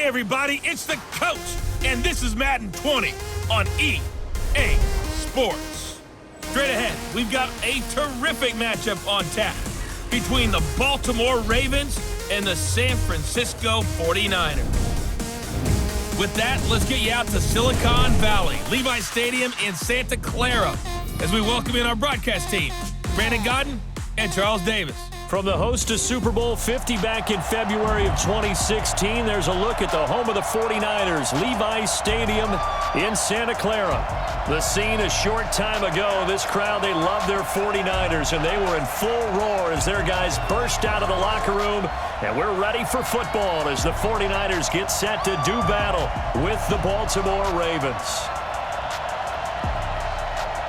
Hey everybody, it's the coach, and this is Madden 20 on EA Sports. Straight ahead, we've got a terrific matchup on tap between the Baltimore Ravens and the San Francisco 49ers. With that, let's get you out to Silicon Valley, Levi Stadium in Santa Clara, as we welcome in our broadcast team, Brandon Godden and Charles Davis. From the host to Super Bowl 50 back in February of 2016, there's a look at the home of the 49ers, Levi Stadium in Santa Clara. The scene a short time ago, this crowd, they love their 49ers, and they were in full roar as their guys burst out of the locker room. And we're ready for football as the 49ers get set to do battle with the Baltimore Ravens.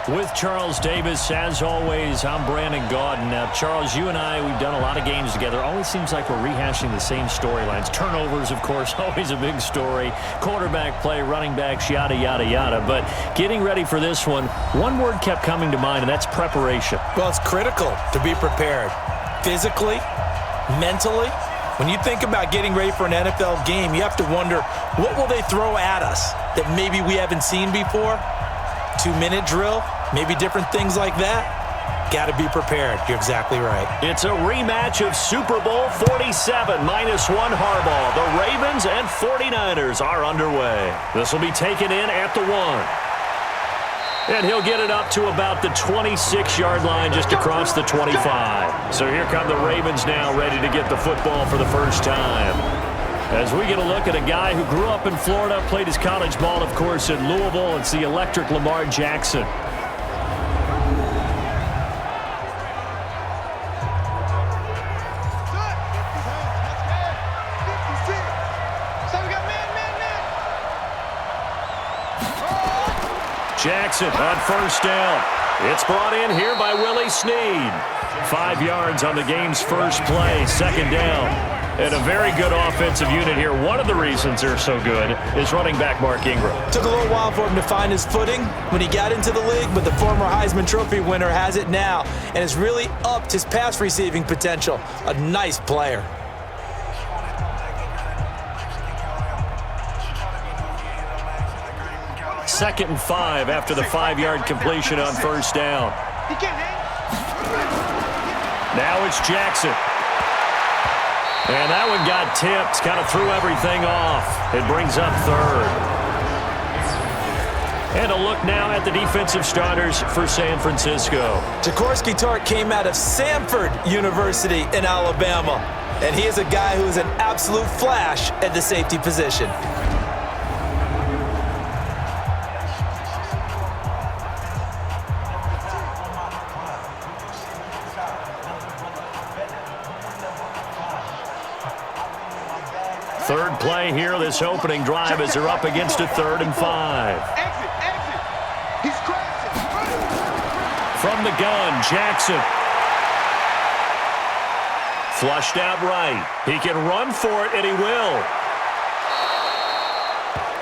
With Charles Davis, as always, I'm Brandon Godden. Now, Charles, you and I, we've done a lot of games together. Always seems like we're rehashing the same storylines. Turnovers, of course, always a big story. Quarterback play, running backs, yada, yada, yada. But getting ready for this one word kept coming to mind, and that's preparation. Well, it's critical to be prepared physically, mentally. When you think about getting ready for an NFL game, you have to wonder, what will they throw at us that maybe we haven't seen before? 2-minute drill, maybe different things like that. Got to be prepared. You're exactly right. It's a rematch of Super Bowl 47, -1 Harbaugh. The Ravens and 49ers are underway. This will be taken in at the 1. And he'll get it up to about the 26-yard line just across the 25. So here come the Ravens now, ready to get the football for the first time. As we get a look at a guy who grew up in Florida, played his college ball, of course, in Louisville. It's the electric Lamar Jackson. Jackson on first down. It's brought in here by Willie Snead. 5 yards on the game's first play, second down. And a very good offensive unit here. One of the reasons they're so good is running back Mark Ingram. Took a little while for him to find his footing when he got into the league, but the former Heisman Trophy winner has it now and has really upped his pass receiving potential. A nice player. Second and 5 after the 5-yard completion on first down. Now it's Jackson. And that one got tipped, kind of threw everything off. It brings up third. And a look now at the defensive starters for San Francisco. Jaworski Tartt came out of Samford University in Alabama. And he is a guy who is an absolute flash at the safety position. Third play here, this opening drive, as they're up against a 3rd and 5. He's crashing. From the gun, Jackson. Flushed out right. He can run for it, and he will.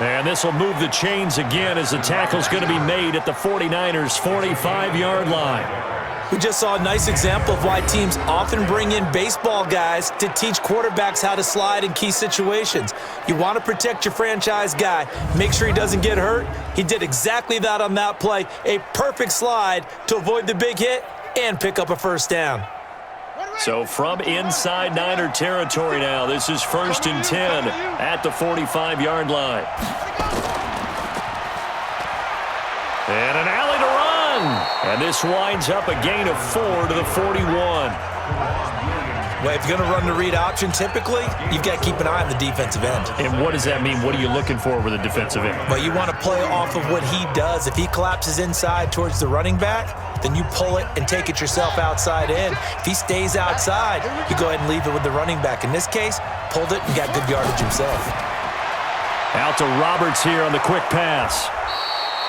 And this will move the chains again as the tackle's going to be made at the 49ers' 45-yard line. We just saw a nice example of why teams often bring in baseball guys to teach quarterbacks how to slide in key situations. You want to protect your franchise guy. Make sure he doesn't get hurt. He did exactly that on that play. A perfect slide to avoid the big hit and pick up a first down. So from inside Niner territory now, this is 1st and 10 at the 45-yard line. And an alley to run. And this winds up a gain of 4 to the 41. Well, if you're going to run the read option, typically, you've got to keep an eye on the defensive end. And what does that mean? What are you looking for with a defensive end? Well, you want to play off of what he does. If he collapses inside towards the running back, then you pull it and take it yourself outside in. If he stays outside, you go ahead and leave it with the running back. In this case, pulled it and got good yardage himself. Out to Roberts here on the quick pass.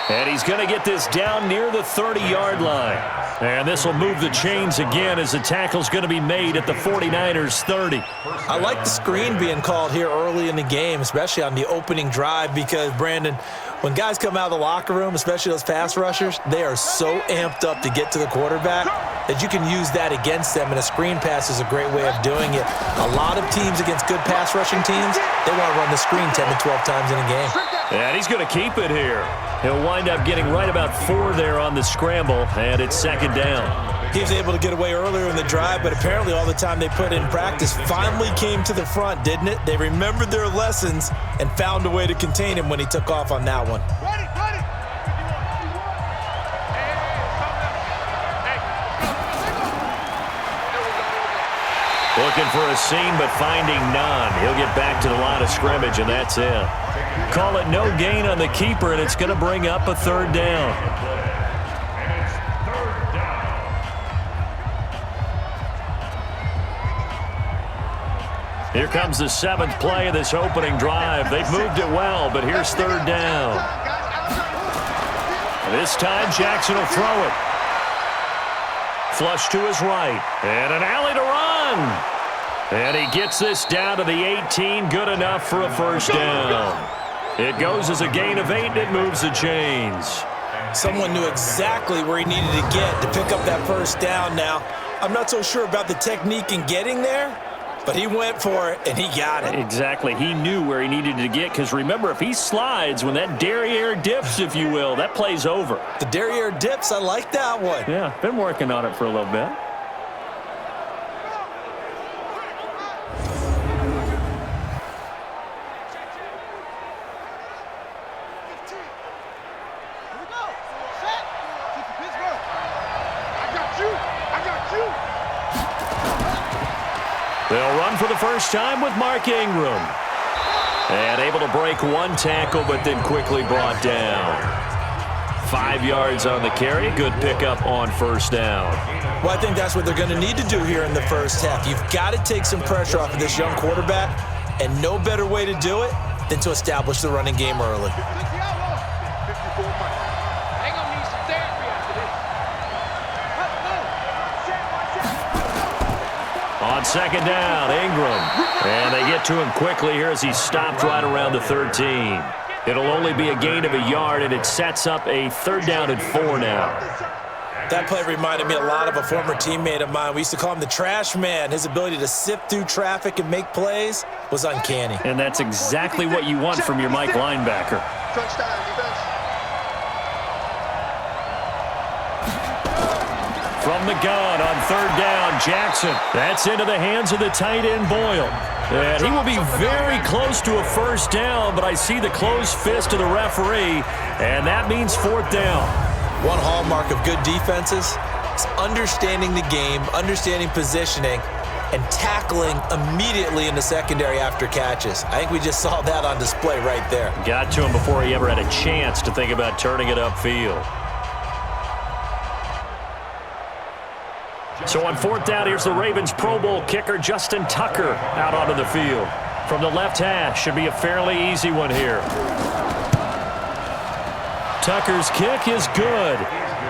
And he's going to get this down near the 30-yard line. And this will move the chains again as the tackle's going to be made at the 49ers' 30. I like the screen being called here early in the game, especially on the opening drive, because, Brandon, when guys come out of the locker room, especially those pass rushers, they are so amped up to get to the quarterback. that you can use that against them, and a screen pass is a great way of doing it. A lot of teams against good pass rushing teams, they want to run the screen 10 to 12 times in a game. And he's going to keep it here. He'll wind up getting right about 4 there on the scramble, and it's second down. He was able to get away earlier in the drive, but apparently all the time they put in practice finally came to the front, didn't it? They remembered their lessons and found a way to contain him when he took off on that one. Looking for a seam, but finding none. He'll get back to the line of scrimmage, and that's it. Call it no gain on the keeper, and it's going to bring up a third down. Here comes the 7th play of this opening drive. They've moved it well, but here's third down. This time, Jackson will throw it. Flush to his right, and an alley to run. And he gets this down to the 18, good enough for a first down. It goes as a gain of 8, and it moves the chains. Someone knew exactly where he needed to get to pick up that first down now. I'm not so sure about the technique in getting there, but he went for it, and he got it. Exactly. He knew where he needed to get, because remember, if he slides, when that derriere dips, if you will, that play's over. The derriere dips, I like that one. Yeah, been working on it for a little bit. They'll run for the first time with Mark Ingram. And able to break one tackle, but then quickly brought down. 5 yards on the carry. Good pickup on first down. Well, I think that's what they're going to need to do here in the first half. You've got to take some pressure off of this young quarterback, and no better way to do it than to establish the running game early. On second down, Ingram. And they get to him quickly here as he stopped right around the 13. It'll only be a gain of a yard, and it sets up a third down and 4 now. That play reminded me a lot of a former teammate of mine. We used to call him the trash man. His ability to sift through traffic and make plays was uncanny. And that's exactly what you want from your Mike linebacker. From the gun on third down, Jackson. That's into the hands of the tight end, Boyle. And he will be very close to a first down, but I see the closed fist of the referee, and that means fourth down. One hallmark of good defenses is understanding the game, understanding positioning, and tackling immediately in the secondary after catches. I think we just saw that on display right there. Got to him before he ever had a chance to think about turning it upfield. So on fourth down, here's the Ravens Pro Bowl kicker, Justin Tucker, out onto the field. From the left hash, should be a fairly easy one here. Tucker's kick is good.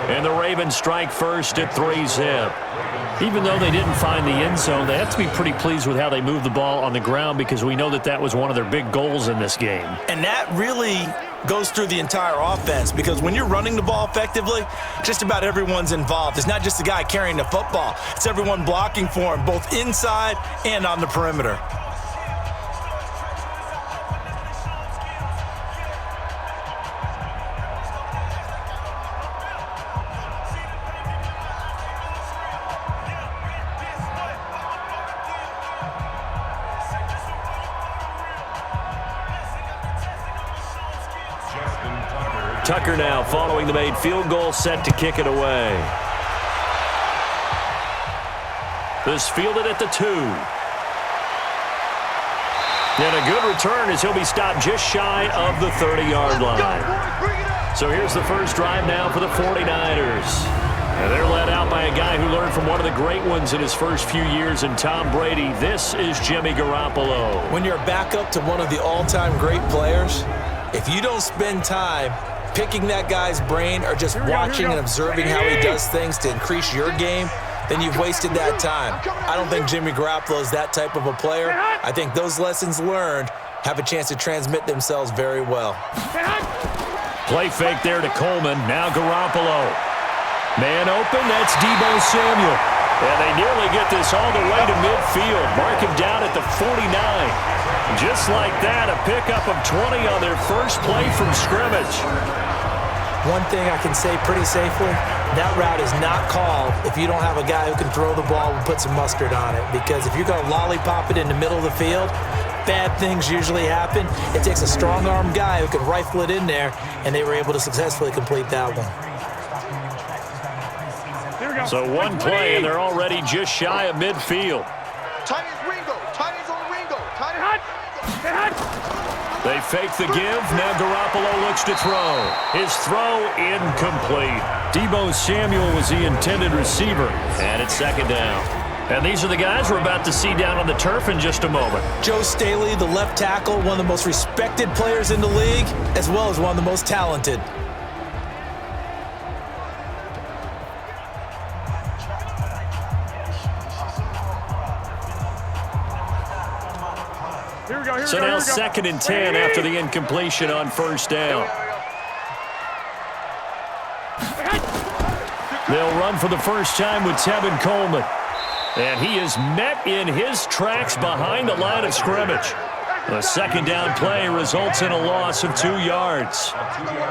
And the Ravens strike first at 3-zip. Even though they didn't find the end zone, they have to be pretty pleased with how they moved the ball on the ground, because we know that that was one of their big goals in this game. And that really goes through the entire offense, because when you're running the ball effectively, just about everyone's involved. It's not just the guy carrying the football. It's everyone blocking for him, both inside and on the perimeter. Tucker now following the made field goal, set to kick it away. This fielded at the 2. And a good return as he'll be stopped just shy of the 30-yard line. So here's the first drive now for the 49ers. And they're led out by a guy who learned from one of the great ones in his first few years in Tom Brady. This is Jimmy Garoppolo. When you're back up to one of the all-time great players, if you don't spend time picking that guy's brain or just watching and observing how he does things to increase your game, then you've wasted that time. I don't think Jimmy Garoppolo is that type of a player. I think those lessons learned have a chance to transmit themselves very well. Play fake there to Coleman. Now Garoppolo. Man open, that's Deebo Samuel. And they nearly get this all the way to midfield. Mark him down at the 49. Just like that, a pickup of 20 on their first play from scrimmage. One thing I can say pretty safely, that route is not called if you don't have a guy who can throw the ball and put some mustard on it. Because if you're going to lollipop it in the middle of the field, bad things usually happen. It takes a strong-armed guy who can rifle it in there, and they were able to successfully complete that one. So one play, and they're already just shy of midfield. Tight ends Ringo. Tight ends on Ringo. Tight ends. They fake the give. Now Garoppolo looks to throw. His throw incomplete. Deebo Samuel was the intended receiver. And it's second down. And these are the guys we're about to see down on the turf in just a moment. Joe Staley, the left tackle, one of the most respected players in the league, as well as one of the most talented. So now second and 10 after the incompletion on first down. They'll run for the first time with Tevin Coleman. And he is met in his tracks behind the line of scrimmage. The second down play results in a loss of 2 yards.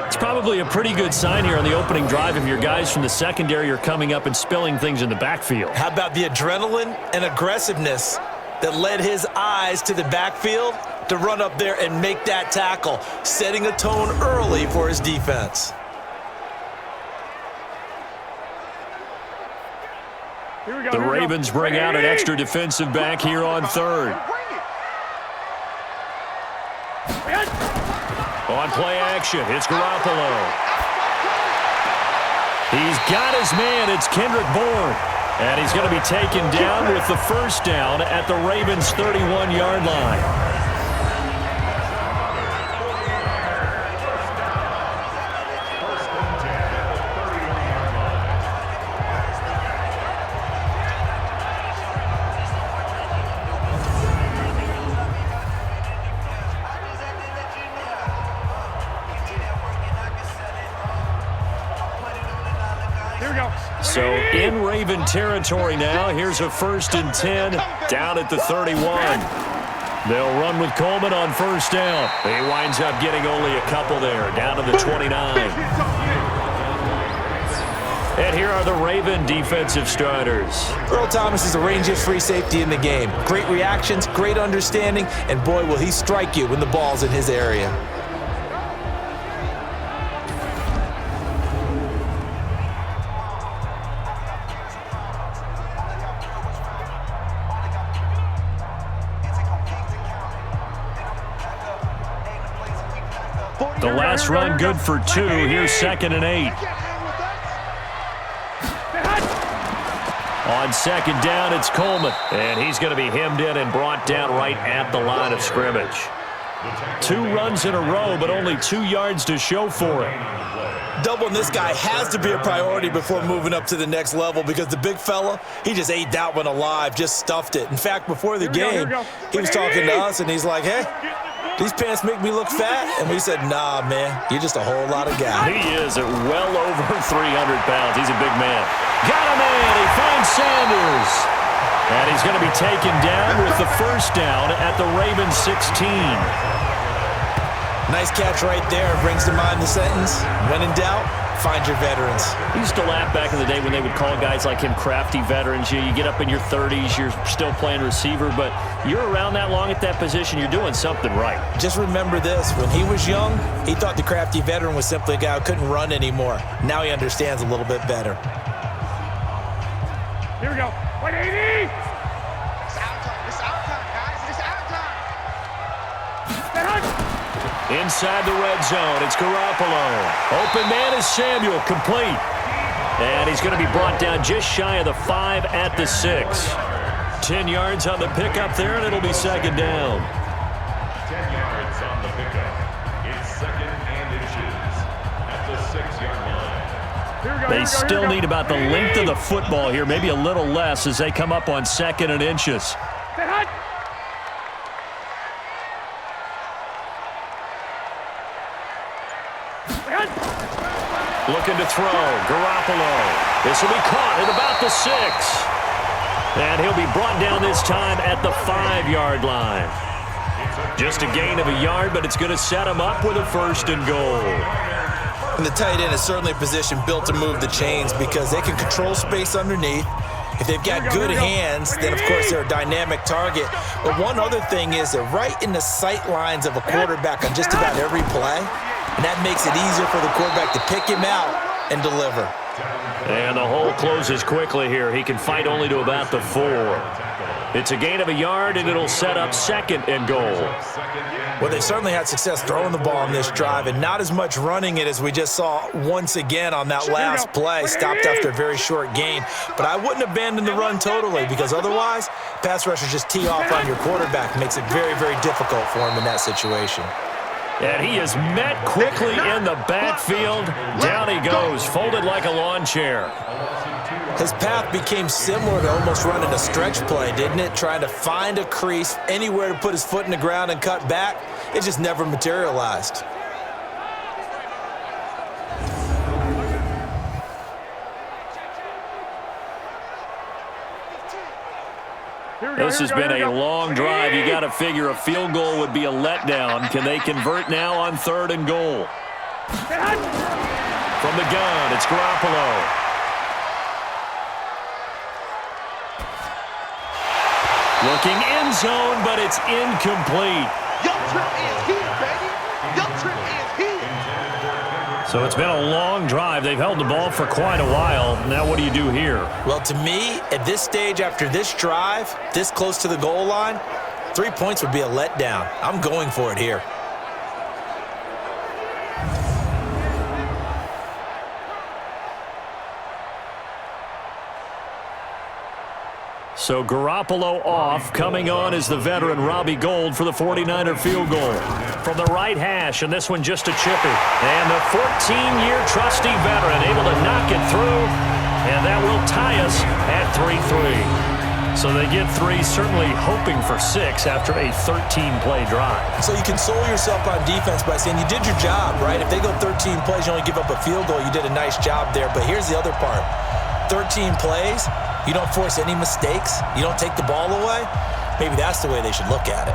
It's probably a pretty good sign here on the opening drive if your guys from the secondary are coming up and spilling things in the backfield. How about the adrenaline and aggressiveness that led his eyes to the backfield to run up there and make that tackle, setting a tone early for his defense. The Ravens bring out an extra defensive back here on third. On play action, it's Garoppolo. He's got his man, it's Kendrick Bourne. And he's going to be taken down with the first down at the Ravens' 31-yard line. So in Raven territory now, here's a 1st and 10 down at the 31. They'll run with Coleman on first down. He winds up getting only a couple there, down to the 29. And here are the Raven defensive starters. Earl Thomas is the rangiest free safety in the game. Great reactions, great understanding, and boy, will he strike you when the ball's in his area. The last run good for 2. Here's 2nd and 8. On second down, it's Coleman. And he's going to be hemmed in and brought down right at the line of scrimmage. 2 runs in a row, but only 2 yards to show for it. Doubling this guy has to be a priority before moving up to the next level because the big fella, he just ate that one alive, just stuffed it. In fact, before the game, he was talking to us, and he's like, hey, these pants make me look fat? And we said, nah, man, you're just a whole lot of guy. He is at well over 300 pounds. He's a big man. Got a man. He finds Sanders. And he's going to be taken down with the first down at the Ravens 16. Nice catch right there. Brings to mind the sentence, when in doubt, find your veterans. We used to laugh back in the day when they would call guys like him crafty veterans. You get up in your 30s, you're still playing receiver, but you're around that long at that position, you're doing something right. Just remember this. When he was young, he thought the crafty veteran was simply a guy who couldn't run anymore. Now he understands a little bit better. Here we go. 180! It's out time. It's out time, guys. It's out time. Inside the red zone, it's Garoppolo. Open man is Samuel, complete. And he's going to be brought down just shy of the 5 at the 6. 10 yards on the pickup there, and it'll be second down. 10 yards on the pickup. It's 2nd and inches at the 6-yard line. They still need about the length of the football here, maybe a little less as they come up on 2nd and inches. Looking to throw. Garoppolo. This will be caught at about the 6. And he'll be brought down this time at the 5-yard line. Just a gain of a yard, but it's going to set him up with a 1st and goal. And the tight end is certainly a position built to move the chains because they can control space underneath. If they've got good hands, then, of course, they're a dynamic target. But one other thing is they're right in the sight lines of a quarterback on just about every play, and that makes it easier for the quarterback to pick him out and deliver. And the hole closes quickly here. He can fight only to about the 4. It's a gain of a yard, and it'll set up 2nd and goal. Well, they certainly had success throwing the ball on this drive, and not as much running it as we just saw once again on that last play. Stopped after a very short gain. But I wouldn't abandon the run totally because otherwise, pass rushers just tee off on your quarterback. Makes it very, very difficult for him in that situation. And he is met quickly in the backfield. Down he goes, folded like a lawn chair. His path became similar to almost running a stretch play, didn't it? Trying to find a crease, anywhere to put his foot in the ground and cut back. It just never materialized. This has been a long drive. You got to figure a field goal would be a letdown. Can they convert now on 3rd and goal? From the gun, it's Garoppolo. Looking end zone, but it's incomplete. Young Trip is here, baby. Young Trip is here. So it's been a long drive. They've held the ball for quite a while. Now what do you do here? Well, to me, at this stage, after this drive, this close to the goal line, 3 points would be a letdown. I'm going for it here. So Garoppolo off. Coming on is the veteran Robbie Gould for the 49er field goal. From the right hash, and this one just a chippy. And the 14-year trusty veteran able to knock it through. And that will tie us at 3-3. So they get 3, certainly hoping for 6 after a 13-play drive. So you console yourself on defense by saying you did your job, right? If they go 13 plays, you only give up a field goal, you did a nice job there. But here's the other part. 13 plays, you don't force any mistakes, you don't take the ball away. Maybe that's the way they should look at it.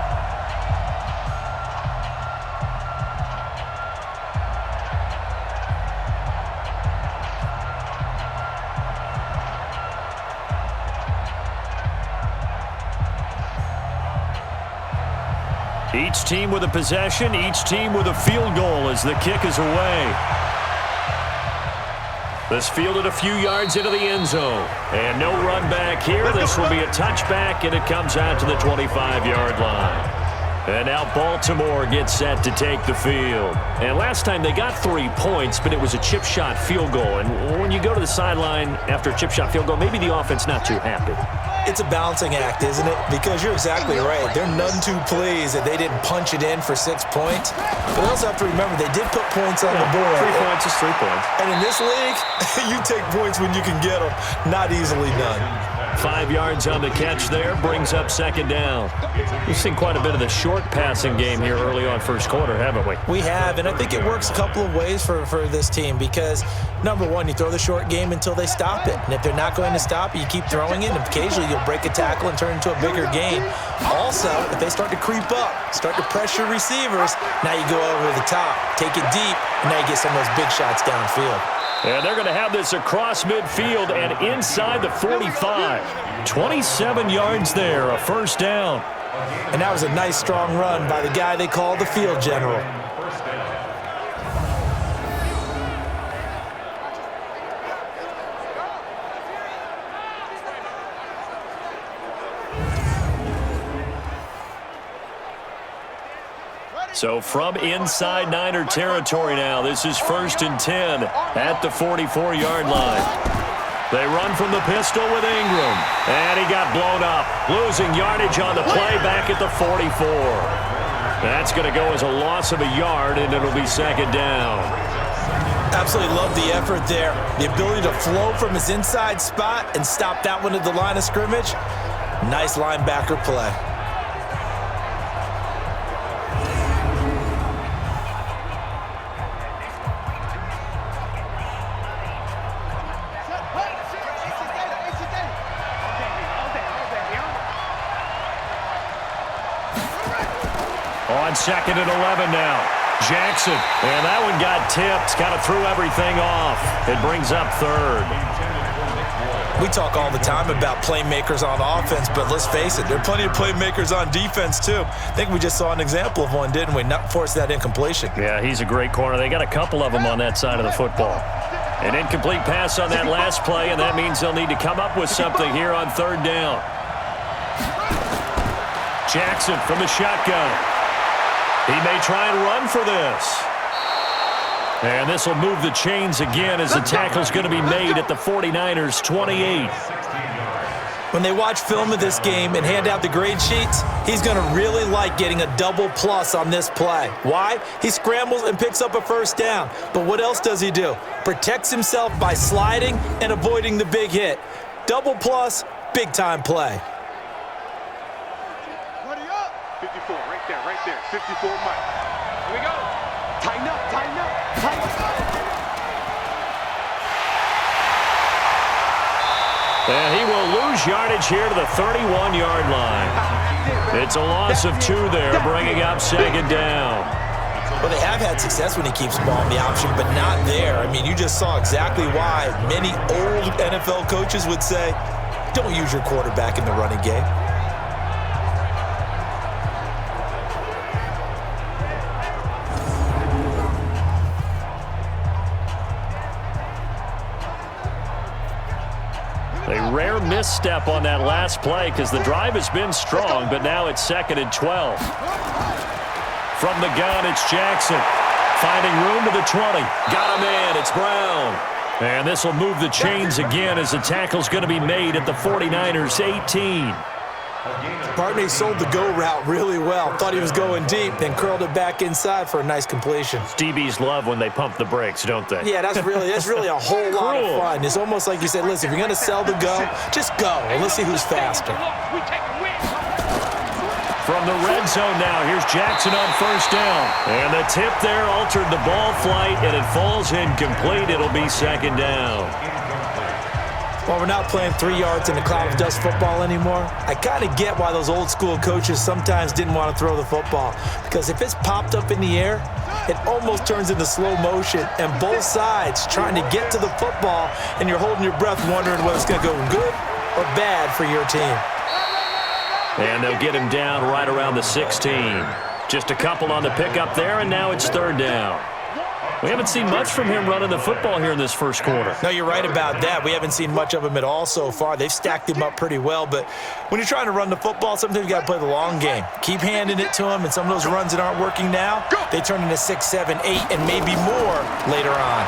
Each team with a possession, each team with a field goal as the kick is away. This fielded a few yards into the end zone. And no run back here. This will be a touchback, and it comes out to the 25-yard line. And now Baltimore gets set to take the field. And last time they got 3 points, but it was a chip shot field goal. And when you go to the sideline after a chip shot field goal, maybe the offense not too happy. It's a balancing act, isn't it? Because you're exactly right. They're none too pleased that they didn't punch it in for 6 points. But they also have to remember they did put points on the board. 3 points is 3 points. And in this league, you take points when you can get them. Not easily done. 5 yards on the catch there, brings up 2nd down. We've seen quite a bit of the short passing game here early on first quarter, haven't we? We have, and I think it works a couple of ways for this team because, number one, you throw the short game until they stop it. And if they're not going to stop it, you keep throwing it, and occasionally you'll break a tackle and turn into a bigger gain. Also, if they start to creep up, start to pressure receivers, now you go over the top, take it deep, and now you get some of those big shots downfield. And they're going to have this across midfield and inside the 45. 27 yards there, a first down. And that was a nice, strong run by the guy they call the field general. So from inside Niner territory now, this is 1st and 10 at the 44-yard line. They run from the pistol with Ingram, and he got blown up, losing yardage on the play back at the 44. That's going to go as a loss of a yard, and it'll be 2nd down. Absolutely love the effort there. The ability to flow from his inside spot and stop that one at the line of scrimmage. Nice linebacker play. On 2nd and 11 now. Jackson, and that one got tipped, kind of threw everything off. It brings up 3rd. We talk all the time about playmakers on offense, but let's face it, there are plenty of playmakers on defense too. I think we just saw an example of one, didn't we? Not force that incompletion. Yeah, he's a great corner. They got a couple of them on that side of the football. An incomplete pass on that last play, and that means they'll need to come up with something here on 3rd down. Jackson from the shotgun. He may try and run for this. And this will move the chains again as the tackle's going to be made at the 49ers' 28. When they watch film of this game and hand out the grade sheets, he's going to really like getting a double plus on this play. Why? He scrambles and picks up a 1st down. But what else does he do? Protects himself by sliding and avoiding the big hit. Double plus, big-time play. 54, right there. 54, Mike. Here we go. Tighten up. And he will lose yardage here to the 31-yard line. It's a loss of 2 there, bringing up 2nd down. Well, they have had success when he keeps the ball in the option, but not there. I mean, you just saw exactly why many old NFL coaches would say, don't use your quarterback in the running game. A rare misstep on that last play because the drive has been strong, but now it's 2nd and 12. From the gun, it's Jackson. Finding room to the 20. Got him in. It's Brown. And this will move the chains again as the tackle's going to be made at the 49ers' 18. Barney sold the go route really well. Thought he was going deep, then curled it back inside for a nice completion. DBs love when they pump the brakes, don't they? Yeah, that's really a whole lot of fun. It's almost like you said, listen, if you're going to sell the go, just go, and let's see who's faster. From the red zone now, here's Jackson on 1st down. And the tip there altered the ball flight, and it falls incomplete. It'll be 2nd down. Well, we're not playing 3 yards in a cloud of dust football anymore. I kind of get why those old school coaches sometimes didn't want to throw the football. Because if it's popped up in the air, it almost turns into slow motion. And both sides trying to get to the football, and you're holding your breath wondering whether it's going to go good or bad for your team. And they'll get him down right around the 16. Just a couple on the pickup there, and now it's 3rd down. We haven't seen much from him running the football here in this first quarter. No, you're right about that. We haven't seen much of him at all so far. They've stacked him up pretty well, but when you're trying to run the football, sometimes you got to play the long game. Keep handing it to him, and some of those runs that aren't working now, they turn into 6, 7, 8, and maybe more later on.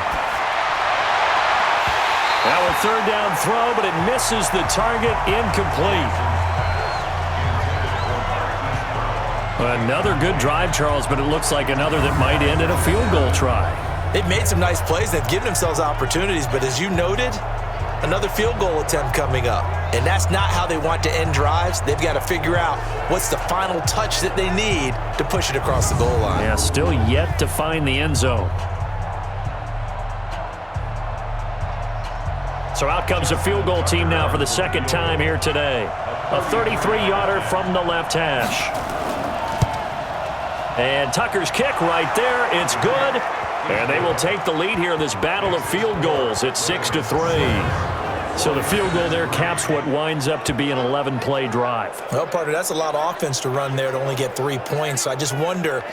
Now a 3rd down throw, but it misses the target, incomplete. Another good drive, Charles, but it looks like another that might end in a field goal try. They've made some nice plays. They've given themselves opportunities, but as you noted, another field goal attempt coming up. And that's not how they want to end drives. They've got to figure out what's the final touch that they need to push it across the goal line. Yeah, still yet to find the end zone. So out comes the field goal team now for the 2nd time here today. A 33-yarder from the left hash. And Tucker's kick right there. It's good. And they will take the lead here in this battle of field goals. It's 6-3. So the field goal there caps what winds up to be an 11-play drive. Well, partner, that's a lot of offense to run there to only get 3 points. So I just wonder,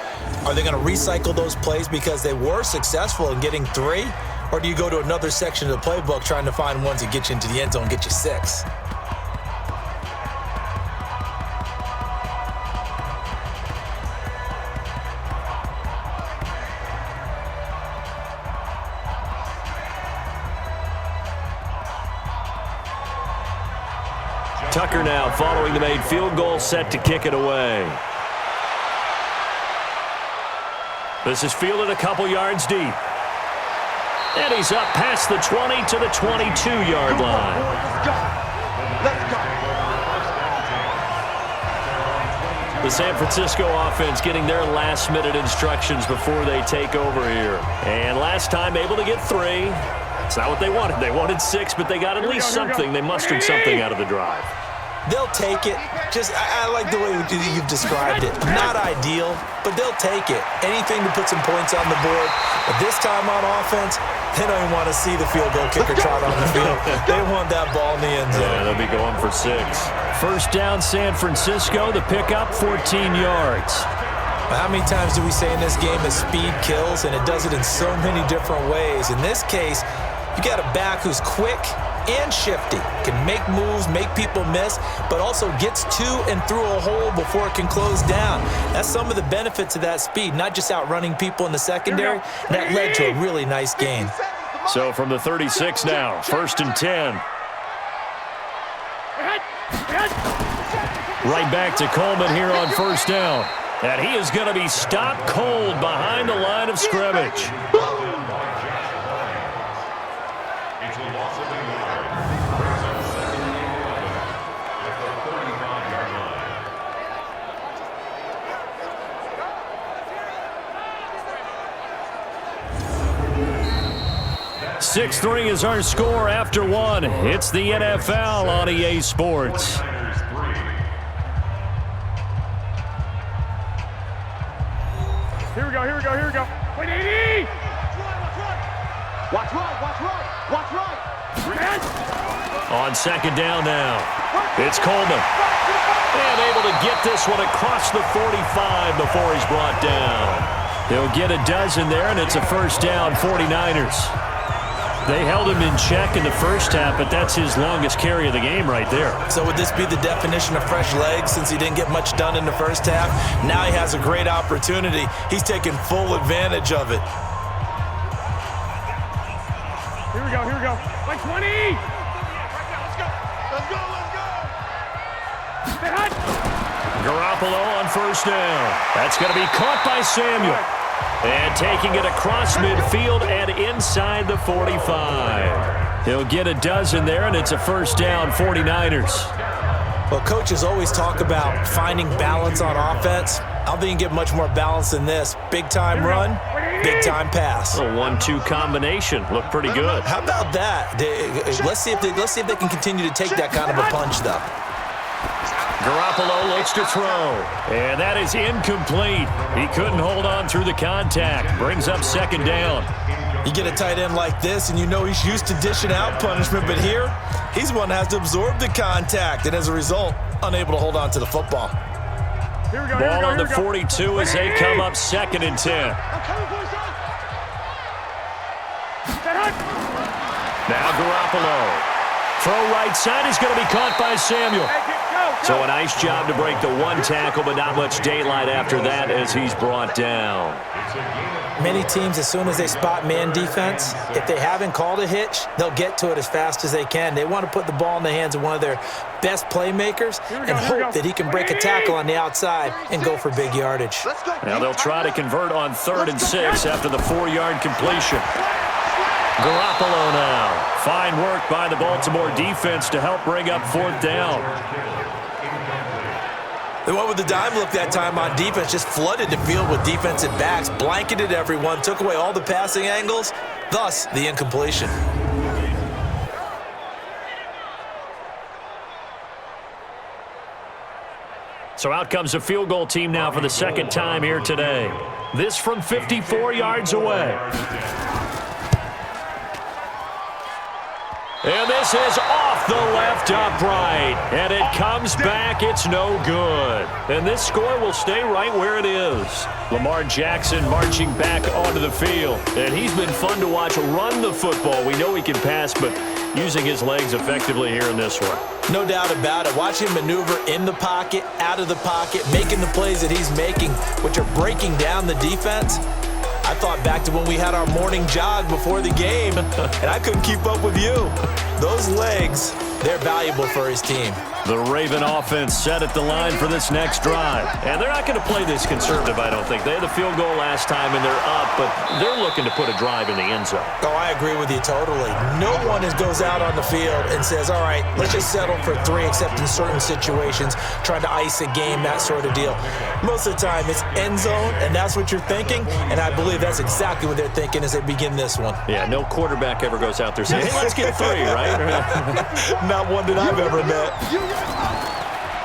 are they going to recycle those plays because they were successful in getting 3? Or do you go to another section of the playbook trying to find ones that get you into the end zone and get you 6? Tucker now following the made field goal, set to kick it away. This is fielded a couple yards deep. And he's up past the 20 to the 22-yard line. Let's go. The San Francisco offense getting their last-minute instructions before they take over here. And last time able to get 3. It's not what they wanted. They wanted 6, but they got at least something. They mustered something out of the drive. They'll take it. I like the way you've described it. Not ideal, but they'll take it. Anything to put some points on the board. But this time on offense, they don't even want to see the field goal kicker trot on the field. They want that ball in the end zone. Yeah, they'll be going for 6. First down, San Francisco. The pickup, 14 yards. How many times do we say in this game that speed kills, and it does it in so many different ways? In this case, you got a back who's quick and shifty, can make moves, make people miss, but also gets to and through a hole before it can close down. That's some of the benefits of that speed, not just outrunning people in the secondary. That led to a really nice gain. So from the 36 now, 1st and 10. Right back to Coleman here on 1st down. And he is going to be stopped cold behind the line of scrimmage. It's a loss of 8 yards. Brings up 2nd and 11 at the 35-yard line. 6-3 is our score after 1. It's the NFL on EA Sports. Here we go. Wait, 80! Watch right. On 2nd down now, it's Coleman. And able to get this one across the 45 before he's brought down. He'll get a dozen there, and it's a 1st down, 49ers. They held him in check in the first half, but that's his longest carry of the game right there. So would this be the definition of fresh legs since he didn't get much done in the first half? Now he has a great opportunity. He's taking full advantage of it. Here we go. Like 20! Let's go! Garoppolo on 1st down. That's going to be caught by Samuel. And taking it across midfield and inside the 45. He'll get a dozen there, and it's a 1st down, 49ers. Well, coaches always talk about finding balance on offense. I don't think you can get much more balance than this. Big-time run, big-time pass. A 1-2 combination. Looked pretty good. How about that? Let's see if they can continue to take that kind of a punch, though. Garoppolo looks to throw, and that is incomplete. He couldn't hold on through the contact. Brings up 2nd down. You get a tight end like this, and you know he's used to dishing out punishment, but here, he's one that has to absorb the contact, and as a result, unable to hold on to the football. Ball on the 42 as they come up 2nd and 10. Now Garoppolo. Throw right side is going to be caught by Samuel. So a nice job to break the 1 tackle, but not much daylight after that as he's brought down. Many teams, as soon as they spot man defense, if they haven't called a hitch, they'll get to it as fast as they can. They want to put the ball in the hands of one of their best playmakers and hope that he can break a tackle on the outside and go for big yardage. Now they'll try to convert on 3rd and 6 after the 4-yard completion. Garoppolo now. Fine work by the Baltimore defense to help bring up 4th down. They went with the dime look that time on defense, just flooded the field with defensive backs, blanketed everyone, took away all the passing angles, thus the incompletion. So out comes a field goal team now for the 2nd time here today. This from 54 yards away. And this is off the left upright. And it comes back. It's no good. And this score will stay right where it is. Lamar Jackson marching back onto the field. And he's been fun to watch run the football. We know he can pass, but using his legs effectively here in this one. No doubt about it. Watch him maneuver in the pocket, out of the pocket, making the plays that he's making, which are breaking down the defense. I thought back to when we had our morning jog before the game, and I couldn't keep up with you. Those legs, they're valuable for his team. The Raven offense set at the line for this next drive. And they're not going to play this conservative, I don't think. They had the field goal last time, and they're up, but they're looking to put a drive in the end zone. Oh, I agree with you totally. No one goes out on the field and says, all right, let's just settle for 3, except in certain situations, trying to ice a game, that sort of deal. Most of the time, it's end zone, and that's what you're thinking, and I believe that's exactly what they're thinking as they begin this one. Yeah, no quarterback ever goes out there saying, hey, let's get 3, right? Not one that I've ever met.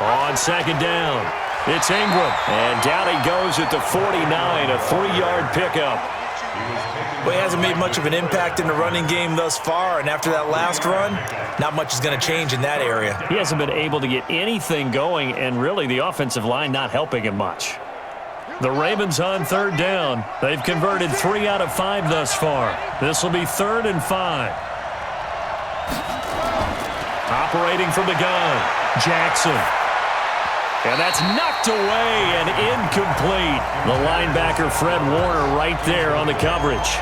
On second down, it's Ingram. And down he goes at the 49, a 3-yard pickup. Well, he hasn't made much of an impact in the running game thus far, and after that last run, not much is going to change in that area. He hasn't been able to get anything going, and really the offensive line not helping him much. The Ravens on third down. They've converted 3 out of 5 thus far. This will be 3rd and 5. Operating from the gun, Jackson. And that's knocked away and incomplete. The linebacker, Fred Warner, right there on the coverage.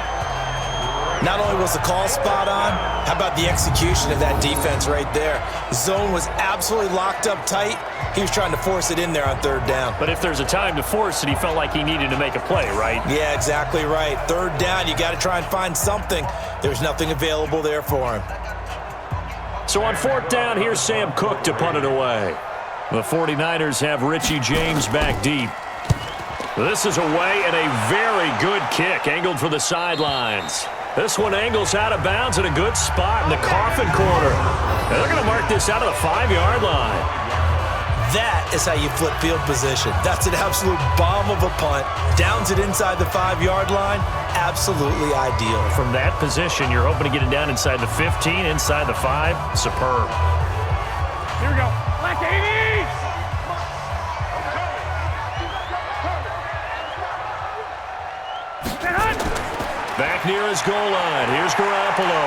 Not only was the call spot on, how about the execution of that defense right there? The zone was absolutely locked up tight. He was trying to force it in there on third down. But if there's a time to force it, he felt like he needed to make a play, right? Yeah, exactly right. Third down, you got to try and find something. There's nothing available there for him. So on 4th down, here's Sam Cook to punt it away. The 49ers have Richie James back deep. This is away and a very good kick, angled for the sidelines. This one angles out of bounds at a good spot in the coffin corner. And they're going to mark this out of the 5-yard line. That is how you flip field position. That's an absolute bomb of a punt. Downs it inside the 5-yard line. Absolutely ideal. From that position, you're hoping to get it down inside the 15, inside the 5. Superb. Here we go. Black 80! Back near his goal line. Here's Garoppolo.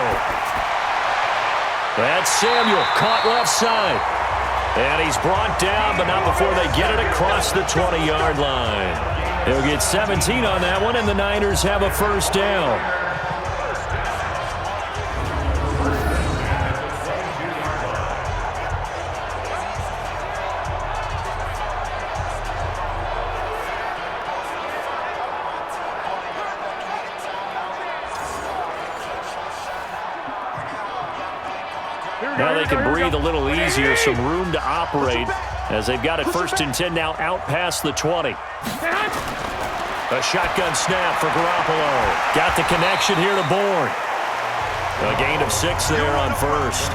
That's Samuel, caught left side. And he's brought down, but not before they get it across the 20-yard line. He'll get 17 on that one, and the Niners have a 1st down. Now they can breathe a little easier, some room to operate as they've got it 1st and 10 now out past the 20. A shotgun snap for Garoppolo. Got the connection here to Bourne. A gain of 6 there on 1st.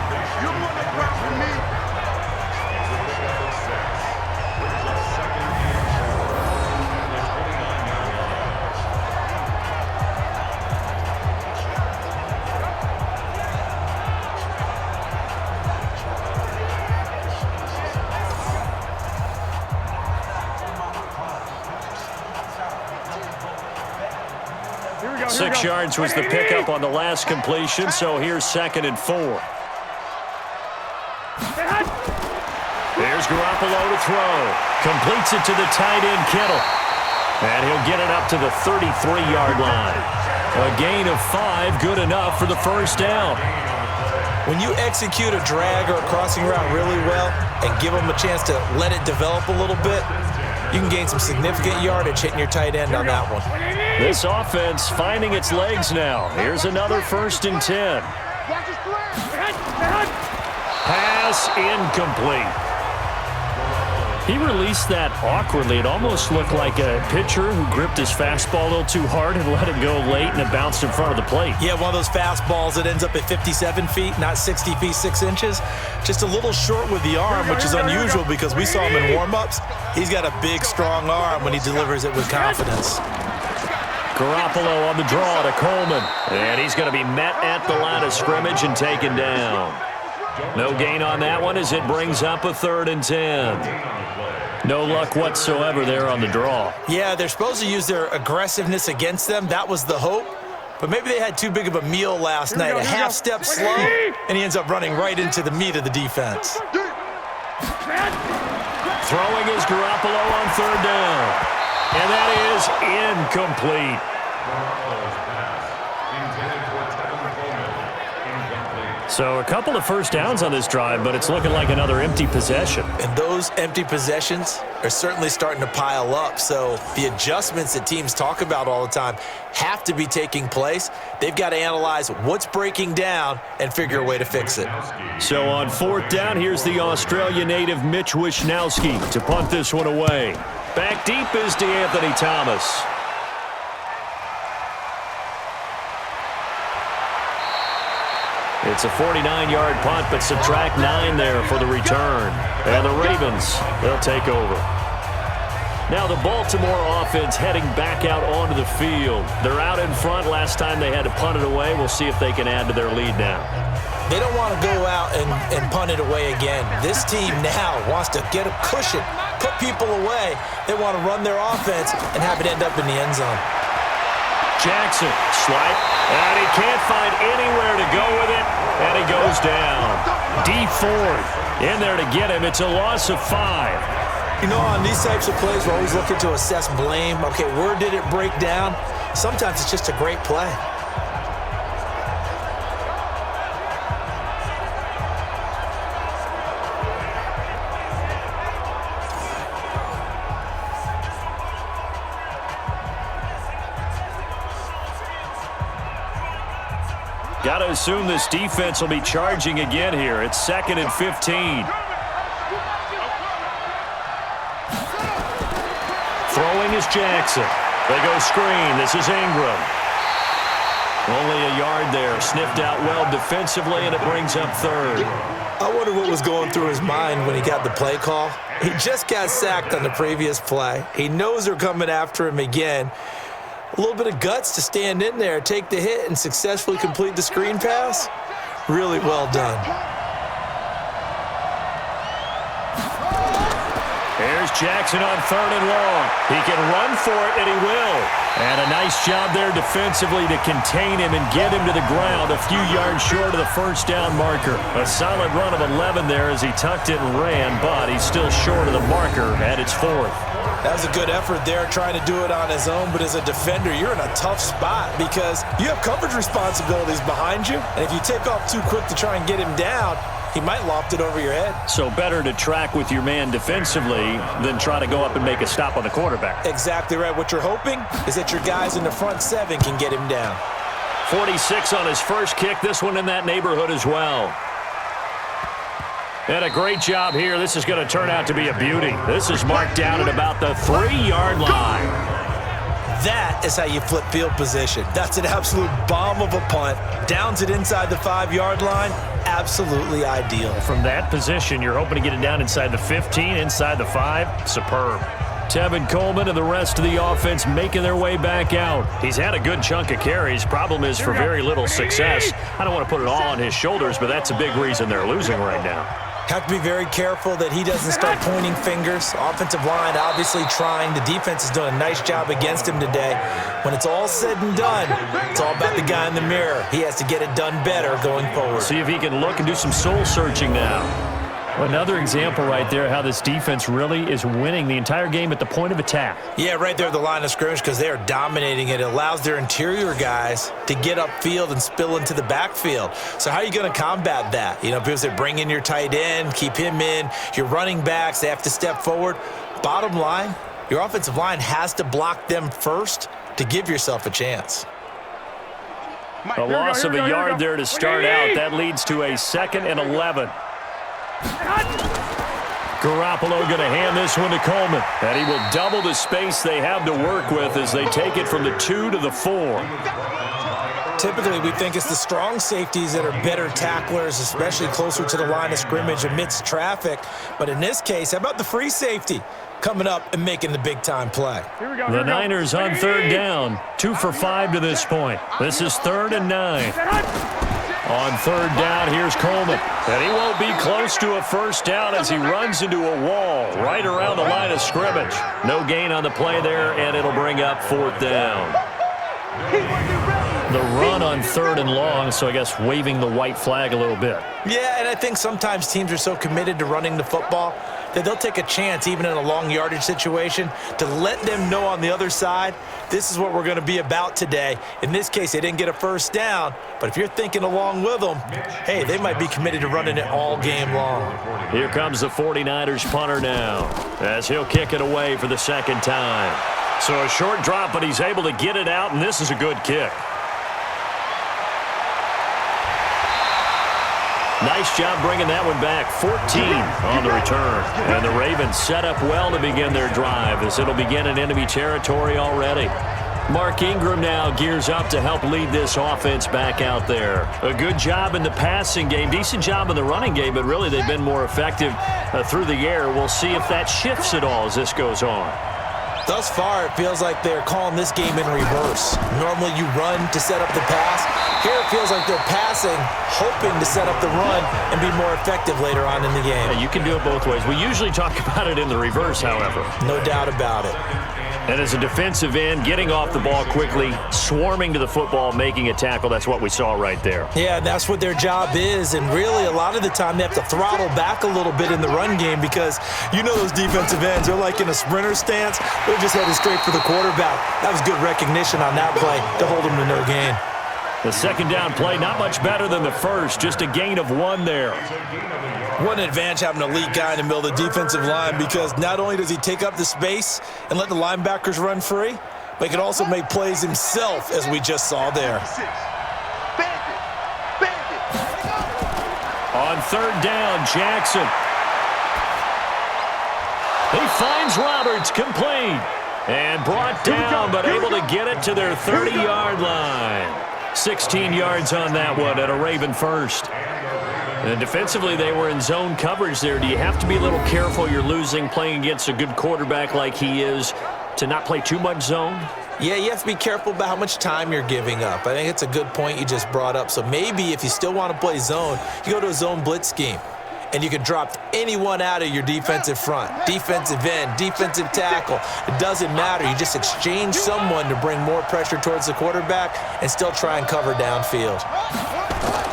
Here we go. 6 yards was the pickup on the last completion, so here's 2nd and 4. There's Garoppolo to throw. Completes it to the tight end, Kittle. And he'll get it up to the 33-yard line. A gain of 5, good enough for the 1st down. When you execute a drag or a crossing route really well and give them a chance to let it develop a little bit, you can gain some significant yardage hitting your tight end on that one. This offense finding its legs now. Here's another 1st and 10. Pass incomplete. He released that awkwardly. It almost looked like a pitcher who gripped his fastball a little too hard and let it go late, and it bounced in front of the plate. Yeah, one of those fastballs that ends up at 57 feet, not 60 feet, 6 inches. Just a little short with the arm, which is unusual because we saw him in warm-ups. He's got a big, strong arm when he delivers it with confidence. Garoppolo on the draw to Coleman. And he's going to be met at the line of scrimmage and taken down. No gain on that one as it brings up a 3rd and 10. No luck whatsoever there on the draw. Yeah, they're supposed to use their aggressiveness against them. That was the hope. But maybe they had too big of a meal last night. A half-step slow, and he ends up running right into the meat of the defense. Throwing is Garoppolo on 3rd down. And that is incomplete. So a couple of 1st downs on this drive, but it's looking like another empty possession. And those empty possessions are certainly starting to pile up. So the adjustments that teams talk about all the time have to be taking place. They've got to analyze what's breaking down and figure a way to fix it. So on 4th down, here's the Australia native Mitch Wishnowsky to punt this one away. Back deep is DeAnthony Thomas. It's a 49-yard punt, but subtract 9 there for the return. And the Ravens, they'll take over. Now the Baltimore offense heading back out onto the field. They're out in front. Last time they had to punt it away. We'll see if they can add to their lead now. They don't want to go out and punt it away again. This team now wants to get a cushion, put people away. They want to run their offense and have it end up in the end zone. Jackson, swipe, and he can't find anywhere to go with it, and he goes down. Deep Ford in there to get him. It's a loss of 5. You know, on these types of plays, we're always looking to assess blame. Okay, where did it break down? Sometimes it's just a great play. Got to assume this defense will be charging again here. It's 2nd and 15. Throwing is Jackson. They go screen. This is Ingram. Only a yard there. Sniffed out well defensively, and it brings up 3rd. I wonder what was going through his mind when he got the play call. He just got sacked on the previous play. He knows they're coming after him again. A little bit of guts to stand in there, take the hit, and successfully complete the screen pass. Really well done. Here's Jackson on 3rd and long. He can run for it, and he will. And a nice job there defensively to contain him and get him to the ground a few yards short of the first down marker. A solid run of 11 there as he tucked it and ran, but he's still short of the marker, and it's 4th. That was a good effort there, trying to do it on his own, but as a defender, you're in a tough spot because you have coverage responsibilities behind you, and if you take off too quick to try and get him down, he might loft it over your head. So better to track with your man defensively than try to go up and make a stop on the quarterback. Exactly right. What you're hoping is that your guys in the front 7 can get him down. 46 on his first kick. This one in that neighborhood as well. And a great job here. This is going to turn out to be a beauty. This is marked down at about the 3-yard line. That is how you flip field position. That's an absolute bomb of a punt. Downs it inside the 5-yard line. Absolutely ideal. From that position, you're hoping to get it down inside the 15, inside the 5. Superb. Tevin Coleman and the rest of the offense making their way back out. He's had a good chunk of carries. Problem is for very little success. I don't want to put it all on his shoulders, but that's a big reason they're losing right now. Have to be very careful that he doesn't start pointing fingers. Offensive line obviously trying. The defense is doing a nice job against him today. When it's all said and done, it's all about the guy in the mirror. He has to get it done better going forward. See if he can look and do some soul searching now. Another example right there how this defense really is winning the entire game at the point of attack. Yeah, right there at the line of scrimmage because they are dominating it. It allows their interior guys to get upfield and spill into the backfield. So how are you going to combat that? You know, people say bring in your tight end, keep him in. Your running backs, they have to step forward. Bottom line, your offensive line has to block them first to give yourself a chance. A loss of a yard there to start out. That leads to a 2nd and 11. Garoppolo going to hand this one to Coleman. And he will double the space they have to work with as they take it from the 2 to the 4. Typically, we think it's the strong safeties that are better tacklers, especially closer to the line of scrimmage amidst traffic. But in this case, how about the free safety coming up and making the big-time play? The Niners on 3rd down, 2 for 5 to this point. This is 3rd and 9. On 3rd down, here's Coleman. And he won't be close to a first down as he runs into a wall right around the line of scrimmage. No gain on the play there, and it'll bring up 4th down. The run on 3rd and long, so I guess waving the white flag a little bit. Yeah, and I think sometimes teams are so committed to running the football that they'll take a chance, even in a long yardage situation, to let them know on the other side, this is what we're going to be about today. In this case, they didn't get a first down, but if you're thinking along with them, hey, they might be committed to running it all game long. Here comes the 49ers punter now, as he'll kick it away for the 2nd time. So a short drop, but he's able to get it out, and this is a good kick. Nice job bringing that one back. 14 on the return. And the Ravens set up well to begin their drive as it'll begin in enemy territory already. Mark Ingram now gears up to help lead this offense back out there. A good job in the passing game, decent job in the running game, but really they've been more effective through the air. We'll see if that shifts at all as this goes on. Thus far, it feels like they're calling this game in reverse. Normally you run to set up the pass. Here it feels like they're passing, hoping to set up the run and be more effective later on in the game. Yeah, you can do it both ways. We usually talk about it in the reverse, however. No doubt about it. And as a defensive end, getting off the ball quickly, swarming to the football, making a tackle, that's what we saw right there. Yeah, that's what their job is, and really a lot of the time they have to throttle back a little bit in the run game because you know those defensive ends, they're like in a sprinter stance. They're just headed straight for the quarterback. That was good recognition on that play to hold them to no gain. The second down play, not much better than the first, just a gain of 1 there. What an advantage having an elite guy in the middle of the defensive line because not only does he take up the space and let the linebackers run free, but he can also make plays himself, as we just saw there. On third down, Jackson. He finds Roberts, complete. And brought down, but able to get it to their 30-yard line. 16 yards on that one at a Raven first. And defensively, they were in zone coverage there. Do you have to be a little careful? You're losing, playing against a good quarterback like he is, to not play too much zone? Yeah, you have to be careful about how much time you're giving up. I think it's a good point you just brought up. So maybe if you still want to play zone, you go to a zone blitz scheme. And you can drop anyone out of your defensive front, defensive end, defensive tackle. It doesn't matter. You just exchange someone to bring more pressure towards the quarterback and still try and cover downfield.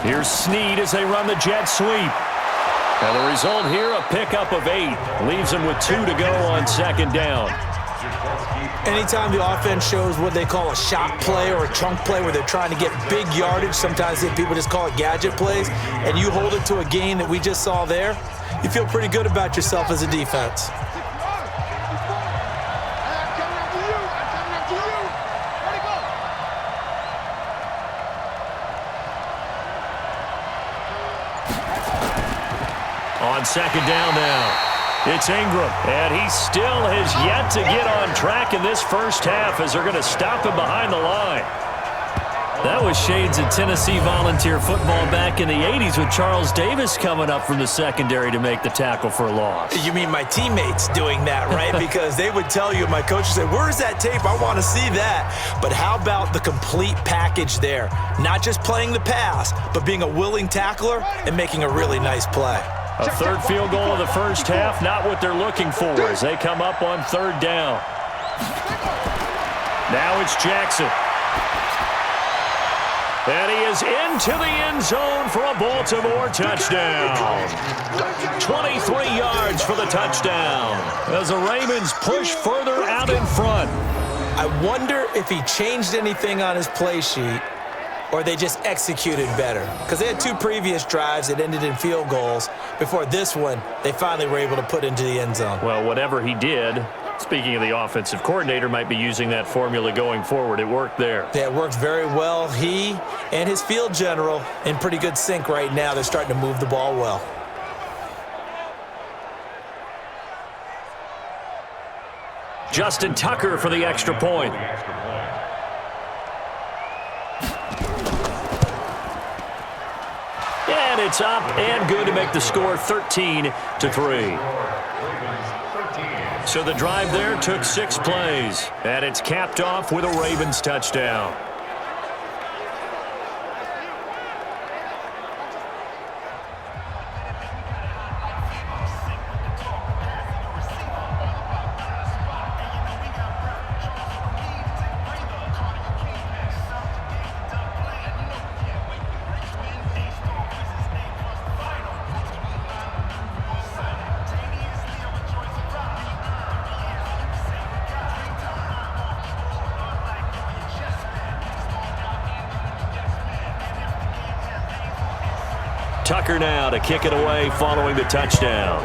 Here's Snead as they run the jet sweep. And the result here, a pickup of 8. Leaves them with 2 to go on second down. Anytime the offense shows what they call a shot play or a chunk play where they're trying to get big yardage, sometimes people just call it gadget plays, and you hold it to a gain that we just saw there, you feel pretty good about yourself as a defense. On second down now. It's Ingram, and he still has yet to get on track in this first half as they're going to stop him behind the line. That was shades of Tennessee volunteer football back in the 80s with Charles Davis coming up from the secondary to make the tackle for a loss. You mean my teammates doing that, right? Because they would tell you, my coach would say, where's that tape? I want to see that. But how about the complete package there? Not just playing the pass, but being a willing tackler and making a really nice play. A third field goal of the first half, not what they're looking for as they come up on third down. Now it's Jackson. And he is into the end zone for a Baltimore touchdown. 23 yards for the touchdown as the Ravens push further out in front. I wonder if he changed anything on his play sheet or they just executed better. Because they had 2 previous drives that ended in field goals. Before this one, they finally were able to put into the end zone. Well, whatever he did, speaking of the offensive coordinator, might be using that formula going forward. It worked there. Yeah, it worked very well. He and his field general in pretty good sync right now. They're starting to move the ball well. Justin Tucker for the extra point. And it's up and good to make the score 13-3. So the drive there took 6 plays, and it's capped off with a Ravens touchdown. Tucker now to kick it away following the touchdown.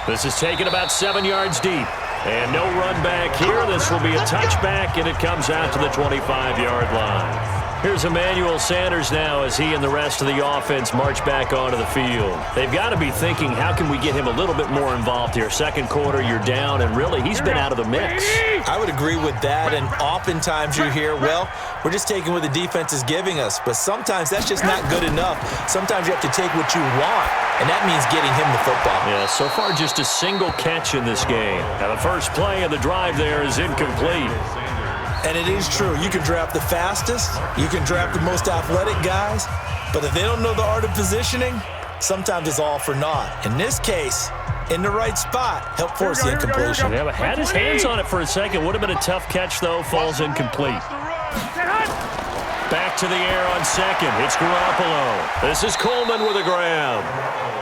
This is taken about 7 yards deep. And no run back here. This will be a touchback, and it comes out to the 25-yard line. Here's Emmanuel Sanders now as he and the rest of the offense march back onto the field. They've got to be thinking, how can we get him a little bit more involved here? Second quarter, you're down, and really, he's been out of the mix. I would agree with that, and oftentimes you hear, well, we're just taking what the defense is giving us, but sometimes that's just not good enough. Sometimes you have to take what you want, and that means getting him the football. Yeah, so far just a single catch in this game. Now the first play of the drive there is incomplete. And it is true. You can draft the fastest, you can draft the most athletic guys, but if they don't know the art of positioning, sometimes it's all for naught. In this case, in the right spot, help force the incompletion. Yeah, but had his hands on it for a second. Would have been a tough catch, though. Falls incomplete. Back to the air on second. It's Garoppolo. This is Coleman with a grab.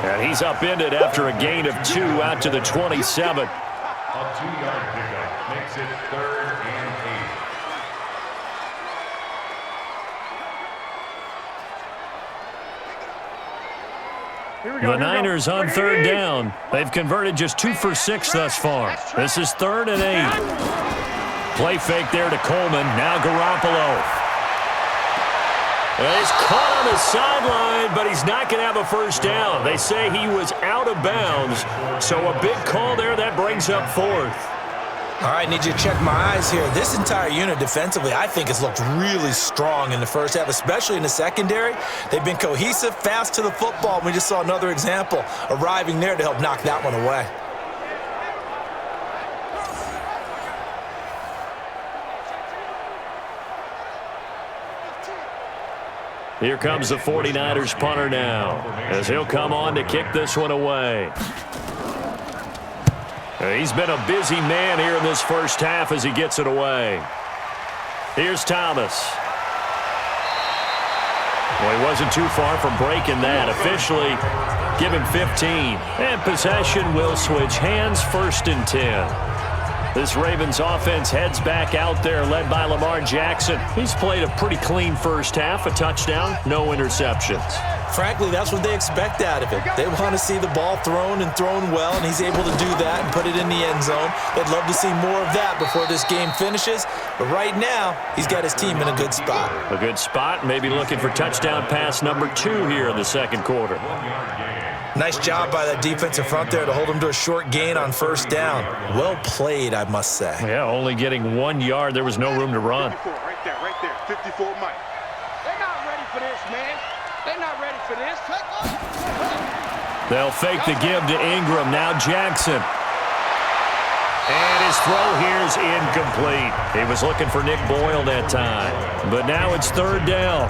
And he's upended after a gain of 2 out to the 27. A 2-yard pickup makes it 3rd and 8. The Niners on 3rd down. They've converted just 2 for 6 thus far. This is 3rd and 8. Play fake there to Coleman. Now Garoppolo. He's caught on the sideline, but he's not going to have a first down. They say he was out of bounds, so a big call there. That brings up 4th. All right, need you to check my eyes here. This entire unit defensively, I think, has looked really strong in the first half, especially in the secondary. They've been cohesive, fast to the football. We just saw another example arriving there to help knock that one away. Here comes the 49ers punter now, as he'll come on to kick this one away. He's been a busy man here in this first half as he gets it away. Here's Thomas. Well, he wasn't too far from breaking that. Officially, give him 15. And possession will switch hands, 1st and 10. This Ravens offense heads back out there, led by Lamar Jackson. He's played a pretty clean first half, a touchdown, no interceptions. Frankly, that's what they expect out of him. They want to see the ball thrown and thrown well, and he's able to do that and put it in the end zone. They'd love to see more of that before this game finishes, but right now, he's got his team in a good spot. A good spot, maybe looking for touchdown pass number 2 here in the second quarter. Nice job by that defensive front there to hold him to a short gain on first down. Well played, I must say. Yeah, only getting 1 yard. There was no room to run. 54, right there. 54 Mike. They're not ready for this, man. They're not ready for this. They'll fake the give to Ingram. Now Jackson. And his throw here's incomplete. He was looking for Nick Boyle that time. But now it's 3rd down.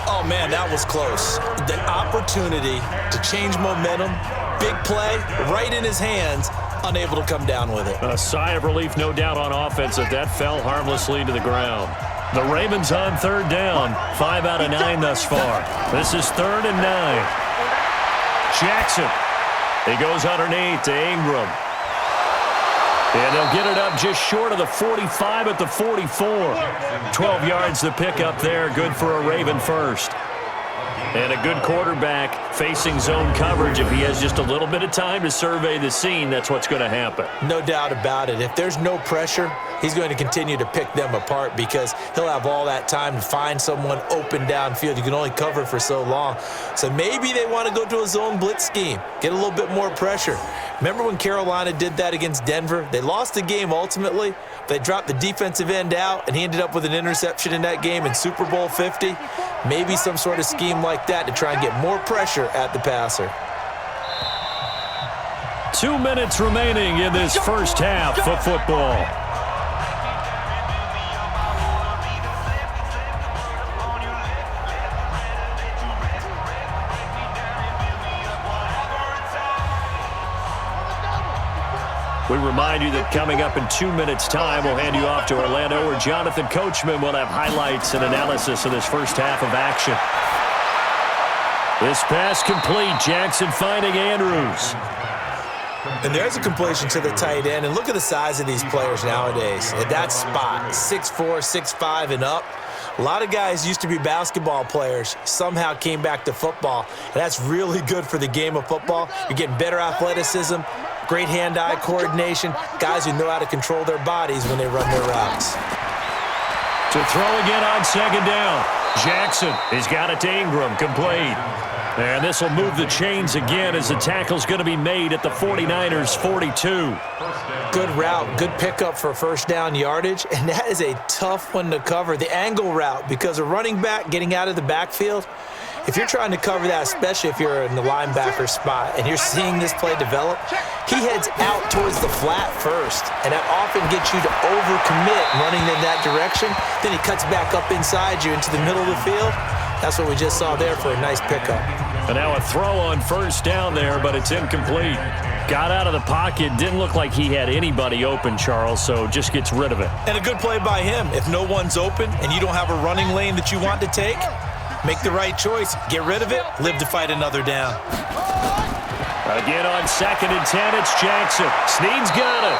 Oh, man, that was close. The opportunity to change momentum, big play, right in his hands, unable to come down with it. A sigh of relief, no doubt, on offense that fell harmlessly to the ground. The Ravens on 3rd down, 5 out of 9 thus far. This is 3rd and 9. Jackson. He goes underneath to Ingram. And they'll get it up just short of the 45 at the 44. 12 yards to pick up there. Good for a Raven first. And a good quarterback facing zone coverage. If he has just a little bit of time to survey the scene, that's what's going to happen. No doubt about it. If there's no pressure, he's going to continue to pick them apart because he'll have all that time to find someone open downfield. You can only cover for so long. So maybe they want to go to a zone blitz scheme, get a little bit more pressure. Remember when Carolina did that against Denver? They lost the game ultimately. They dropped the defensive end out, and he ended up with an interception in that game in Super Bowl 50. Maybe some sort of scheme like that to try and get more pressure at the passer. 2 minutes remaining in this first half of football. We remind you that coming up in 2 minutes' time, we'll hand you off to Orlando, where Jonathan Coachman will have highlights and analysis of this first half of action. This pass complete. Jackson finding Andrews. And there's a completion to the tight end. And look at the size of these players nowadays. At that spot, 6'4", 6'5", and up. A lot of guys used to be basketball players, somehow came back to football. And that's really good for the game of football. You're getting better athleticism, great hand-eye coordination, guys who know how to control their bodies when they run their routes. To throw again on second down. Jackson, he's got it to Ingram, complete. And this will move the chains again as the tackle's going to be made at the 49ers' 42. Good route, good pickup for first down yardage, and that is a tough one to cover. The angle route, because a running back getting out of the backfield, if you're trying to cover that, especially if you're in the linebacker spot and you're seeing this play develop, he heads out towards the flat first, and that often gets you to overcommit running in that direction. Then he cuts back up inside you into the middle of the field. That's what we just saw there for a nice pickup. And now a throw on first down there, but it's incomplete. Got out of the pocket. Didn't look like he had anybody open, Charles, so just gets rid of it. And a good play by him. If no one's open and you don't have a running lane that you want to take, make the right choice. Get rid of it. Live to fight another down. Again on 2nd and 10, it's Jackson. Snead's got it.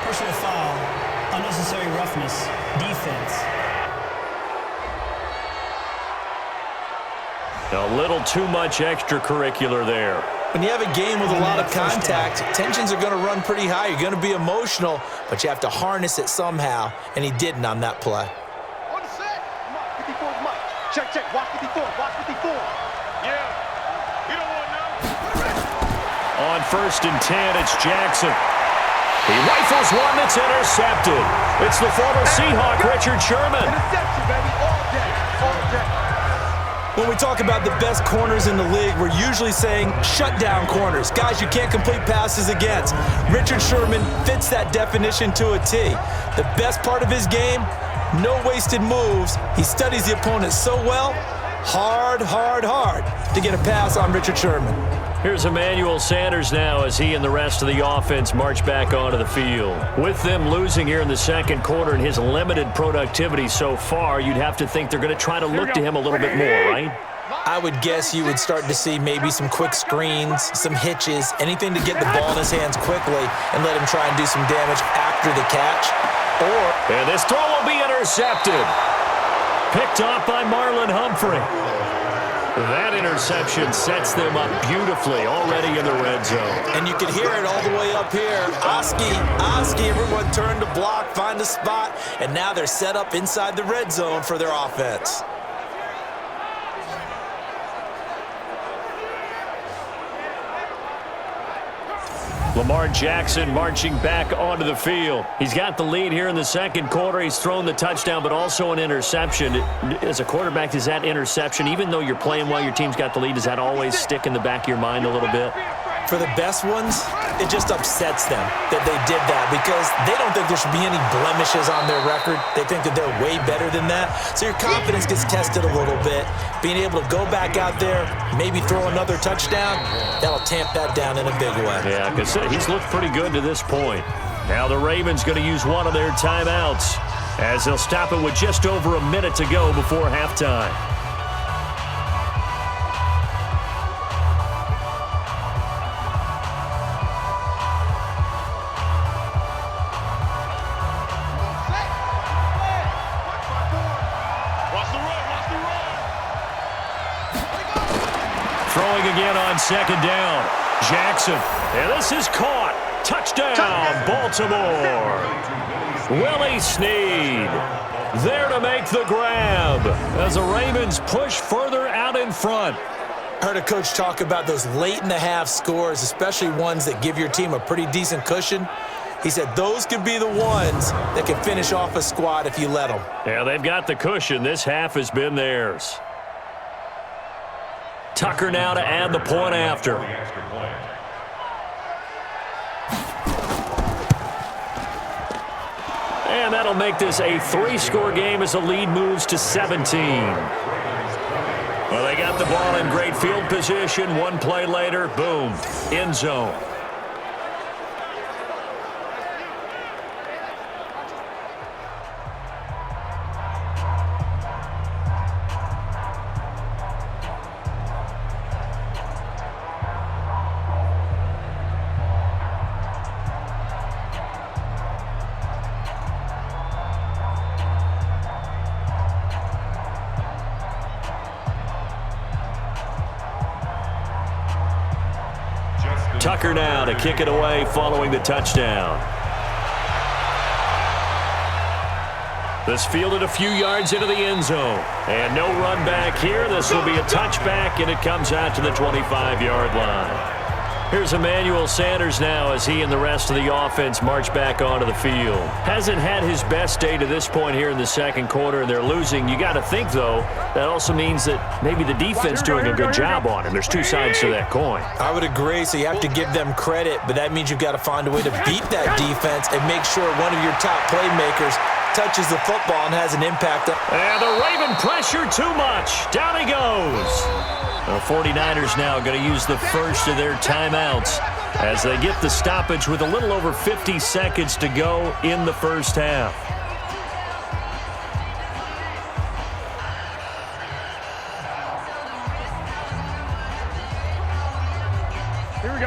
Personal foul, unnecessary roughness, defense. A little too much extracurricular there. When you have a game with a lot of contact, tensions are going to run pretty high. You're going to be emotional, but you have to harness it somehow, and he didn't on that play. On the set. Mike, 54 Mike. Check. Watch 54. Watch 54. Yeah. You don't want no. On 1st and 10, it's Jackson. He rifles one that's intercepted. It's the former Seahawk, Richard Sherman. Interception, baby. All day. All day. When we talk about the best corners in the league, we're usually saying shutdown corners, guys you can't complete passes against. Richard Sherman fits that definition to a T. The best part of his game, no wasted moves. He studies the opponent so well, hard to get a pass on Richard Sherman. Here's Emmanuel Sanders now as he and the rest of the offense march back onto the field. With them losing here in the second quarter and his limited productivity so far, you'd have to think they're going to try to look to him a little bit more, right? I would guess you would start to see maybe some quick screens, some hitches, anything to get the ball in his hands quickly and let him try and do some damage after the catch. And this throw will be intercepted. Picked off by Marlon Humphrey. That interception sets them up beautifully already in the red zone. And you can hear it all the way up here. Oski, everyone turned to block, find a spot, and now they're set up inside the red zone for their offense. Lamar Jackson marching back onto the field. He's got the lead here in the second quarter. He's thrown the touchdown, but also an interception. As a quarterback, does that interception, even though you're playing while your team's got the lead, does that always stick in the back of your mind a little bit? For the best ones, it just upsets them that they did that because they don't think there should be any blemishes on their record. They think that they're way better than that. So your confidence gets tested a little bit. Being able to go back out there, maybe throw another touchdown, that'll tamp that down in a big way. Yeah, because he's looked pretty good to this point. Now the Ravens going to use one of their timeouts as they'll stop it with just over a minute to go before halftime. Throwing again on second down. Jackson. And this is caught. Touchdown, Baltimore. Willie Snead there to make the grab as the Ravens push further out in front. Heard a coach talk about those late-in-the-half scores, especially ones that give your team a pretty decent cushion. He said those could be the ones that can finish off a squad if you let them. Yeah, they've got the cushion. This half has been theirs. Tucker now to add the point after. And that'll make this a 3-score game as the lead moves to 17. Well, they got the ball in great field position. One play later, boom, end zone. Tucker now to kick it away following the touchdown. This fielded a few yards into the end zone. And no run back here. This will be a touchback, and it comes out to the 25-yard line. Here's Emmanuel Sanders now as he and the rest of the offense march back onto the field. Hasn't had his best day to this point here in the second quarter, and they're losing. You got to think, though, that also means that maybe the defense doing a good job on him. There's two sides to that coin. I would agree, so you have to give them credit, but that means you've got to find a way to beat that defense and make sure one of your top playmakers touches the football and has an impact. And the Raven pressure too much. Down he goes. The 49ers now going to use the first of their timeouts as they get the stoppage with a little over 50 seconds to go in the first half.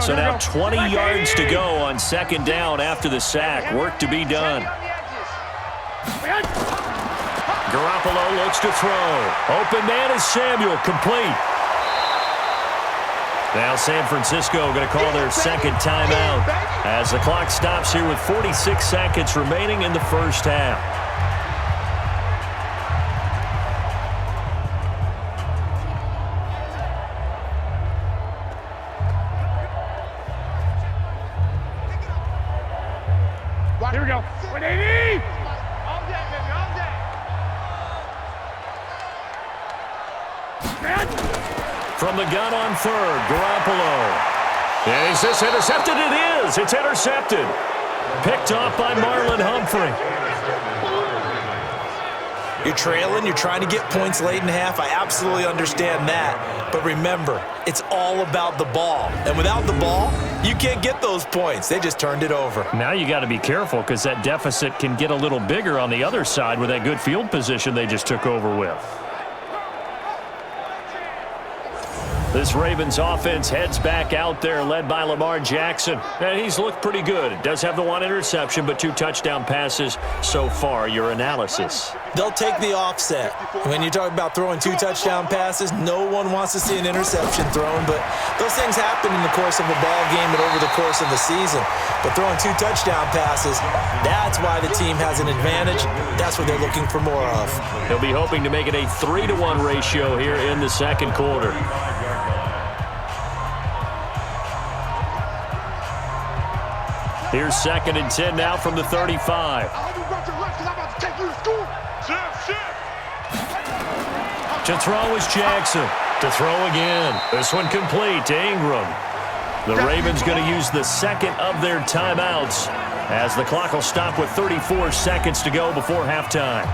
So now 20 yards to go on second down after the sack. Work to be done. Garoppolo looks to throw. Open man is Samuel, complete. Now San Francisco going to call their second timeout as the clock stops here with 46 seconds remaining in the first half. Here we go. 180! All day, baby, all day. From the gun on third, Garoppolo. And is this intercepted? It is. It's intercepted. Picked off by Marlon Humphrey. You're trailing, you're trying to get points late in half. I absolutely understand that. But remember, it's all about the ball. And without the ball, you can't get those points. They just turned it over. Now you got to be careful because that deficit can get a little bigger on the other side with that good field position they just took over with. This Ravens offense heads back out there, led by Lamar Jackson. And he's looked pretty good. It does have the one interception, but 2 touchdown passes so far. Your analysis? They'll take the offset. When you talk about throwing 2 touchdown passes, no one wants to see an interception thrown, but those things happen in the course of a ball game and over the course of the season. But throwing 2 touchdown passes, that's why the team has an advantage. That's what they're looking for more of. He'll be hoping to make it a 3-to-1 ratio here in the second quarter. Here's 2nd and 10 now from the 35. To throw is Jackson. To throw again. This one complete to Ingram. The Ravens going to use the second of their timeouts as the clock will stop with 34 seconds to go before halftime.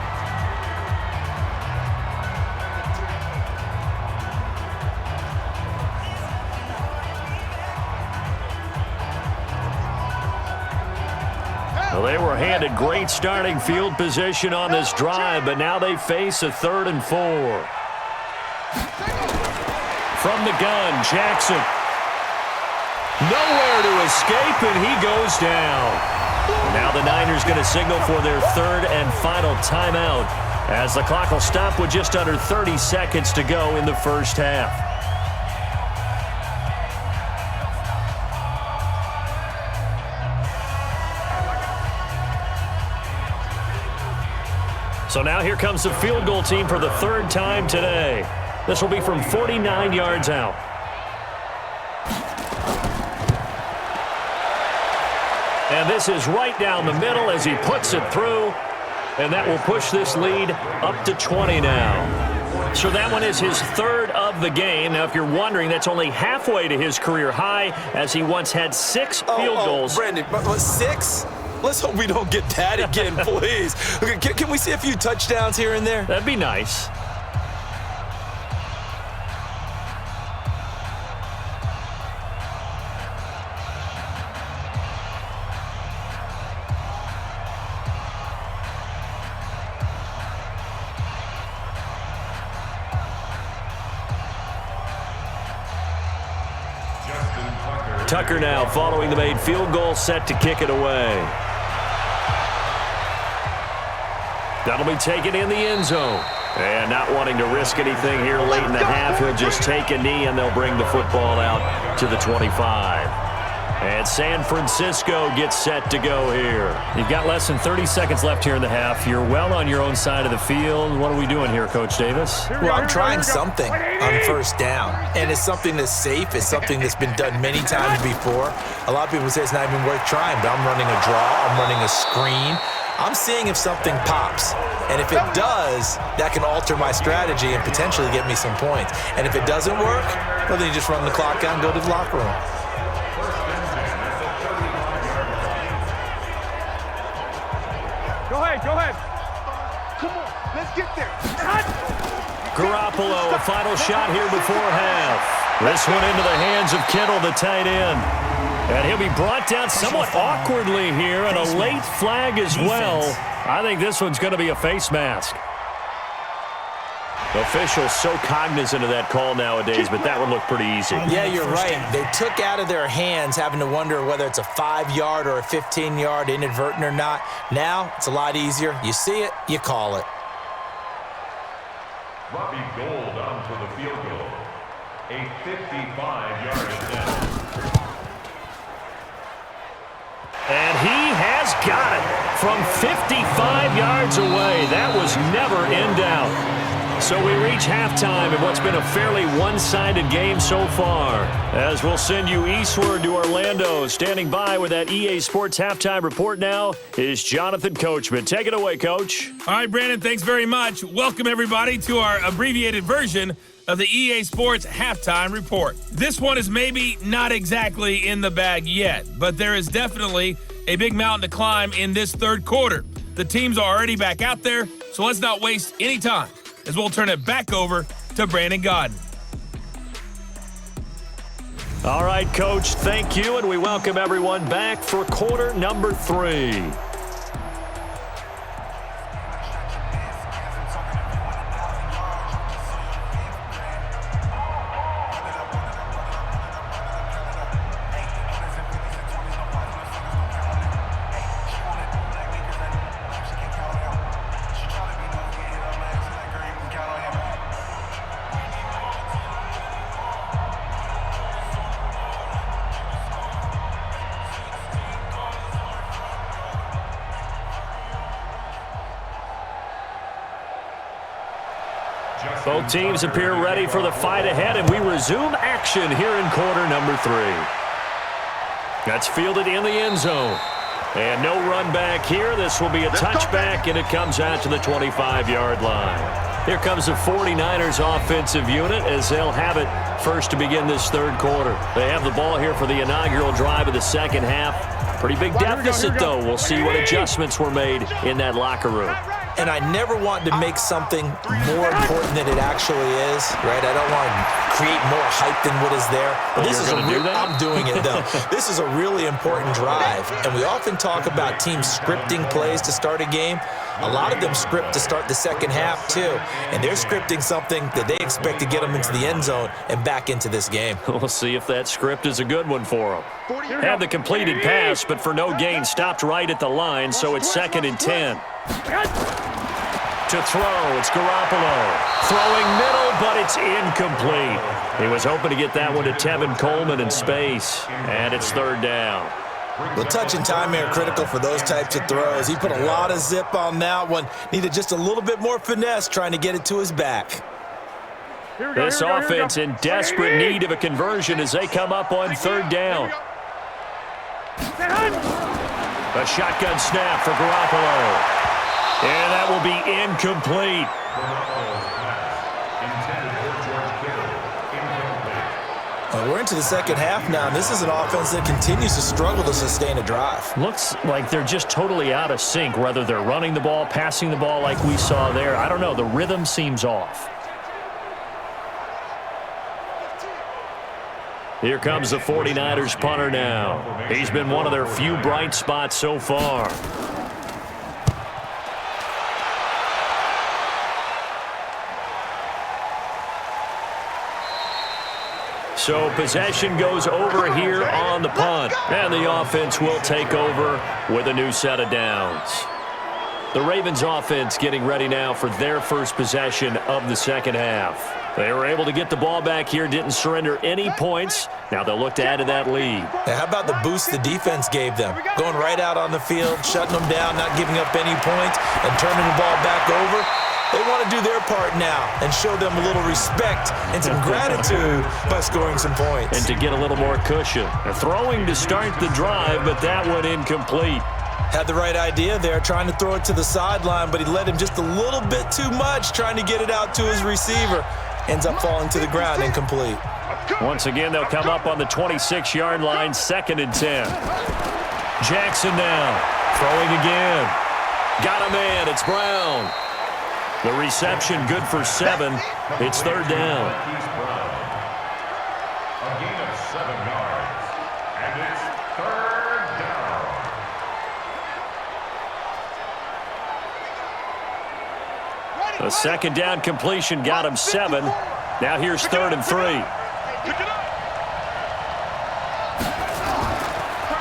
Well, they were handed great starting field position on this drive, but now they face a 3rd and 4. From the gun, Jackson. Nowhere to escape, and he goes down. Now the Niners going to signal for their 3rd and final timeout as the clock will stop with just under 30 seconds to go in the first half. So now here comes the field goal team for the 3rd time today. This will be from 49 yards out. And this is right down the middle as he puts it through. And that will push this lead up to 20 now. So that one is his 3rd of the game. Now, if you're wondering, that's only halfway to his career high as he once had 6 field goals. Brandon, but 6? Let's hope we don't get that again, please. Okay, can we see a few touchdowns here and there? That'd be nice. Tucker now following the made field goal, set to kick it away. That'll be taken in the end zone. And not wanting to risk anything here late in the half, he'll just take a knee and they'll bring the football out to the 25. And San Francisco gets set to go here. You've got less than 30 seconds left here in the half. You're well on your own side of the field. What are we doing here, Coach Davis? Well, I'm trying something on first down, and it's something that's safe. It's something that's been done many times before. A lot of people say it's not even worth trying, but I'm running a draw. I'm running a screen. I'm seeing if something pops, and if it does, that can alter my strategy and potentially get me some points. And if it doesn't work, well, then you just run the clock out and go to the locker room. Go ahead. Come on, let's get there. Garoppolo, a final shot here before half. This one into the hands of Kittle, the tight end. And he'll be brought down somewhat awkwardly here, and a late flag as well. I think this one's going to be a face mask. Officials so cognizant of that call nowadays, but that one looked pretty easy. Yeah, you're right. They took out of their hands having to wonder whether it's a 5-yard or a 15-yard inadvertent or not. Now, it's a lot easier. You see it, you call it. Robbie Gould on for the field goal. A 55-yard attempt. And he has got it from 55 yards away. That was never in doubt. So we reach halftime in what's been a fairly one-sided game so far. As we'll send you eastward to Orlando. Standing by with that EA Sports halftime report now is Jonathan Coachman. Take it away, Coach. All right, Brandon, thanks very much. Welcome, everybody, to our abbreviated version of the EA Sports halftime report. This one is maybe not exactly in the bag yet, but there is definitely a big mountain to climb in this third quarter. The teams are already back out there, so let's not waste any time, as we'll turn it back over to Brandon Godden. All right, Coach, thank you, and we welcome everyone back for quarter number 3. Both teams appear ready for the fight ahead, and we resume action here in quarter number 3. That's fielded in the end zone. And no run back here. This will be a touchback, and it comes out to the 25-yard line. Here comes the 49ers offensive unit as they'll have it first to begin this third quarter. They have the ball here for the inaugural drive of the second half. Pretty big deficit, though. We'll see what adjustments were made in that locker room. And I never want to make something more important than it actually is, right? I don't want to create more hype than what is there. But this is I'm doing it, though. This is a really important drive. And we often talk about teams scripting plays to start a game. A lot of them script to start the second half, too. And they're scripting something that they expect to get them into the end zone and back into this game. We'll see if that script is a good one for them. Had the completed pass, but for no gain, stopped right at the line, so it's 2nd and 10. To throw, it's Garoppolo. Throwing middle, but it's incomplete. He was hoping to get that one to Tevin Coleman in space, and it's 3rd down. Well, touch and time are critical for those types of throws. He put a lot of zip on that one. Needed just a little bit more finesse trying to get it to his back. This offense in desperate need of a conversion as they come up on 3rd down. A shotgun snap for Garoppolo. And that will be incomplete. We're into the second half now, and this is an offense that continues to struggle to sustain a drive. Looks like they're just totally out of sync, whether they're running the ball, passing the ball like we saw there. I don't know. The rhythm seems off. Here comes the 49ers punter now. He's been one of their few bright spots so far. So possession goes over here on the punt, and the offense will take over with a new set of downs. The Ravens offense getting ready now for their first possession of the second half. They were able to get the ball back here, didn't surrender any points. Now they'll look to add to that lead. Now, how about the boost the defense gave them? Going right out on the field, shutting them down, not giving up any points, and turning the ball back over. They want to do their part now and show them a little respect and some gratitude by scoring some points. And to get a little more cushion. They're throwing to start the drive, but that one incomplete. Had the right idea there, trying to throw it to the sideline, but he led him just a little bit too much, trying to get it out to his receiver. Ends up falling to the ground, incomplete. Once again, they'll come up on the 26-yard line, 2nd and 10. Jackson now, throwing again. Got a man, it's Brown. The reception good for 7. It's 3rd down. A gain of 7 yards. And it's 3rd down. The 2nd down completion got him 7. Now here's 3rd and 3.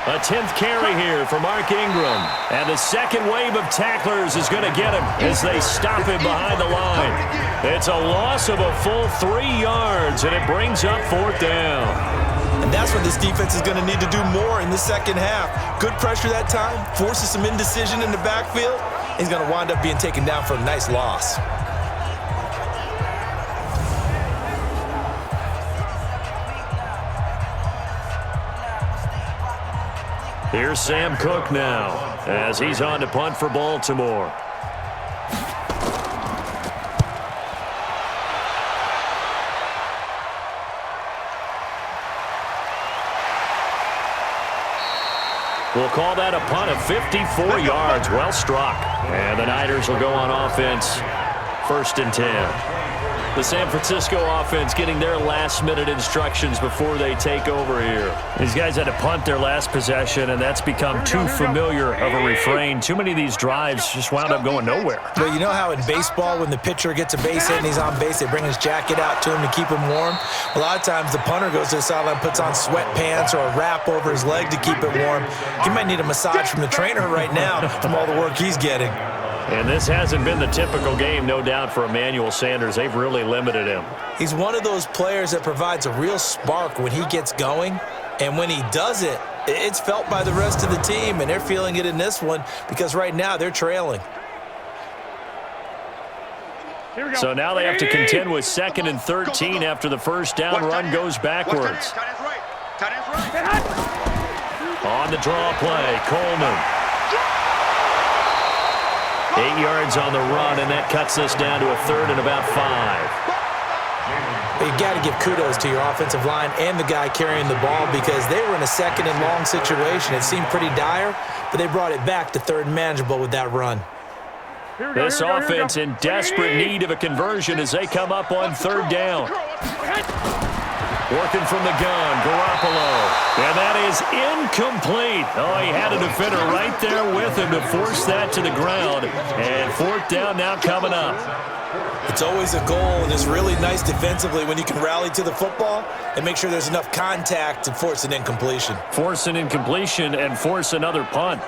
A 10th carry here for Mark Ingram. And the second wave of tacklers is going to get him as they stop him behind the line. It's a loss of a full 3 yards, and it brings up 4th down. And that's what this defense is going to need to do more in the second half. Good pressure that time, forces some indecision in the backfield. He's going to wind up being taken down for a nice loss. Here's Sam Cook now as he's on to punt for Baltimore. We'll call that a punt of 54 yards. Well struck. And the Niners will go on offense. 1st and 10. The San Francisco offense getting their last-minute instructions before they take over here. These guys had to punt their last possession, and that's become too familiar of a refrain. Too many of these drives just wound up going nowhere. Well, you know how in baseball, when the pitcher gets a base hit and he's on base, they bring his jacket out to him to keep him warm? A lot of times the punter goes to the sideline, puts on sweatpants or a wrap over his leg to keep it warm. He might need a massage from the trainer right now from all the work he's getting. And this hasn't been the typical game, no doubt, for Emmanuel Sanders. They've really limited him. He's one of those players that provides a real spark when he gets going. And when he does it, it's felt by the rest of the team, and they're feeling it in this one because right now they're trailing. So now they have to contend with 2nd and 13 after the first down run goes backwards. On the draw play, Coleman. 8 yards on the run, and that cuts us down to a 3rd and about 5. You got to give kudos to your offensive line and the guy carrying the ball because they were in a 2nd and long situation. It seemed pretty dire, but they brought it back to 3rd and manageable with that run. This offense in desperate need of a conversion as they come up on 3rd down. Working from the gun, Garoppolo. And that is incomplete. Oh, he had a defender right there with him to force that to the ground. And 4th down now coming up. It's always a goal, and it's really nice defensively when you can rally to the football and make sure there's enough contact to force an incompletion. Force an incompletion and force another punt.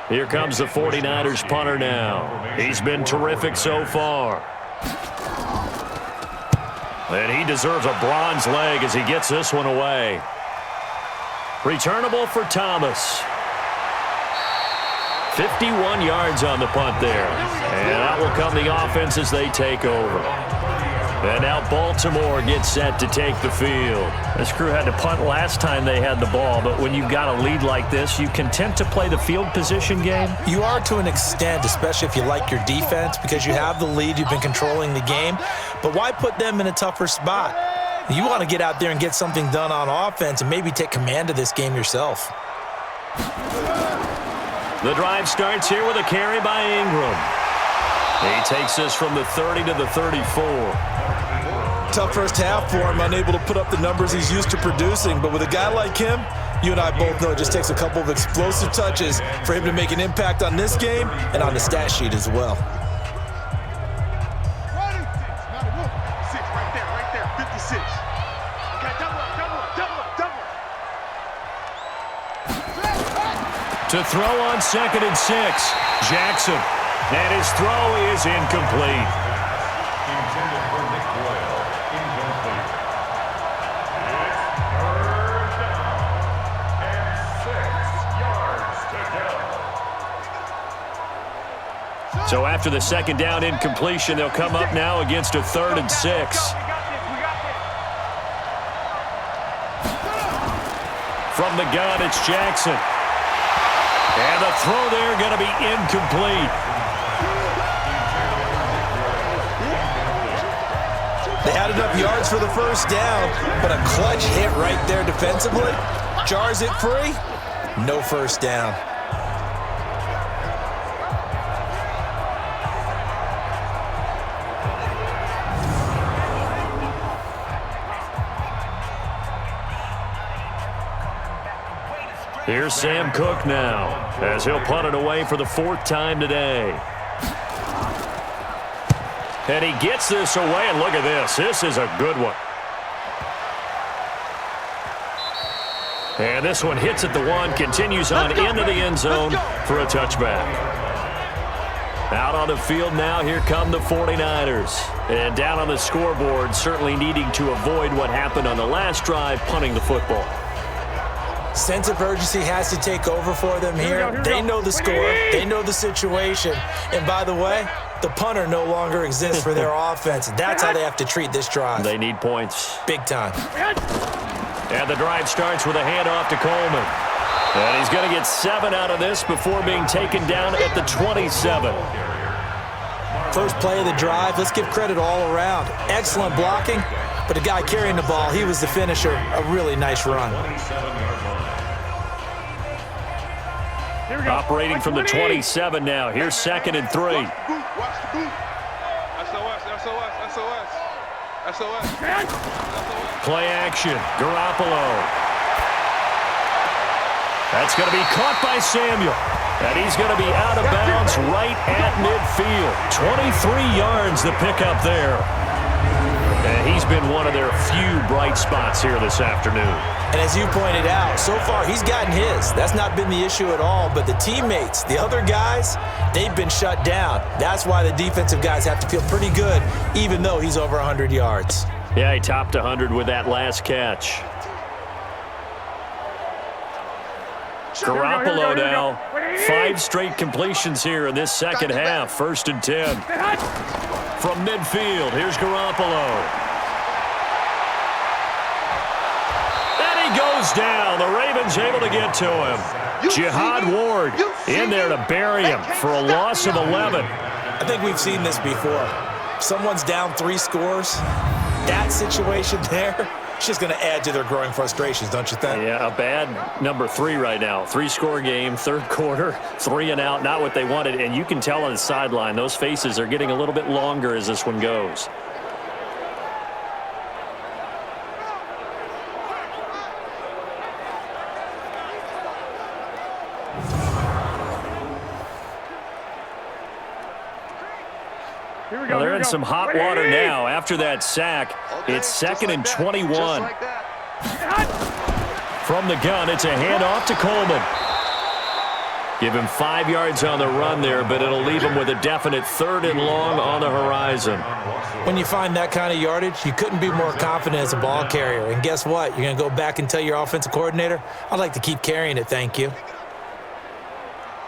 Here comes the 49ers punter now. He's been terrific so far. And he deserves a bronze leg as he gets this one away. Returnable for Thomas. 51 yards on the punt there. And out will come the offense as they take over. And now Baltimore gets set to take the field. This crew had to punt last time they had the ball, but when you've got a lead like this, you content to play the field position game? You are to an extent, especially if you like your defense, because you have the lead, you've been controlling the game. But why put them in a tougher spot? You want to get out there and get something done on offense and maybe take command of this game yourself. The drive starts here with a carry by Ingram. He takes this from the 30 to the 34. Tough first half for him, unable to put up the numbers he's used to producing. But with a guy like him, you and I both know it just takes a couple of explosive touches for him to make an impact on this game and on the stat sheet as well. To throw on 2nd and 6. Jackson. And his throw is incomplete. Intended for Nick Boyle. Incomplete. It's 3rd down and 6 yards to go. So after the 2nd down incompletion, they'll come up now against a 3rd and 6. From the gun, it's Jackson. And the throw there going to be incomplete. They had enough yards for the 1st down, but a clutch hit right there defensively. Jars it free. No 1st down. Here's Sam Cook now, as he'll punt it away for the 4th time today. And he gets this away, and look at this. This is a good one. And this one hits at the 1, continues on into the end zone for a touchback. Out on the field now, here come the 49ers. And down on the scoreboard, certainly needing to avoid what happened on the last drive, punting the football. Sense of urgency has to take over for them here. They know the score. They know the situation. And by the way, the punter no longer exists for their offense. That's how they have to treat this drive. They need points. Big time. And the drive starts with a handoff to Coleman. And he's going to get 7 out of this before being taken down at the 27. First play of the drive. Let's give credit all around. Excellent blocking. But the guy carrying the ball, he was the finisher. A really nice run. Operating from the 27 now. Here's 2nd and 3. Watch the boot. SOS. Play action. Garoppolo. That's going to be caught by Samuel. And he's going to be out of bounds right at midfield. 23 yards the pickup there. And he's been one of their few bright spots here this afternoon. And as you pointed out, so far he's gotten his. That's not been the issue at all. But the teammates, the other guys, they've been shut down. That's why the defensive guys have to feel pretty good, even though he's over 100 yards. Yeah, he topped 100 with that last catch. Garoppolo now. 5 straight completions here in this second half. 1st and 10. From midfield, here's Garoppolo. And he goes down. The Ravens able to get to him. Jihad Ward in there to bury him for a loss of 11. I think we've seen this before. Someone's down 3 scores. That situation there, it's just going to add to their growing frustrations, don't you think? Yeah, a bad number 3 right now. 3-score game, 3rd quarter, 3 and out, not what they wanted. And you can tell on the sideline, those faces are getting a little bit longer as this one goes. Well, they're in some hot water now. After that sack, it's 2nd and 21. From the gun, it's a handoff to Coleman. Give him 5 yards on the run there, but it'll leave him with a definite 3rd and long on the horizon. When you find that kind of yardage, you couldn't be more confident as a ball carrier. And guess what? You're going to go back and tell your offensive coordinator, I'd like to keep carrying it, thank you.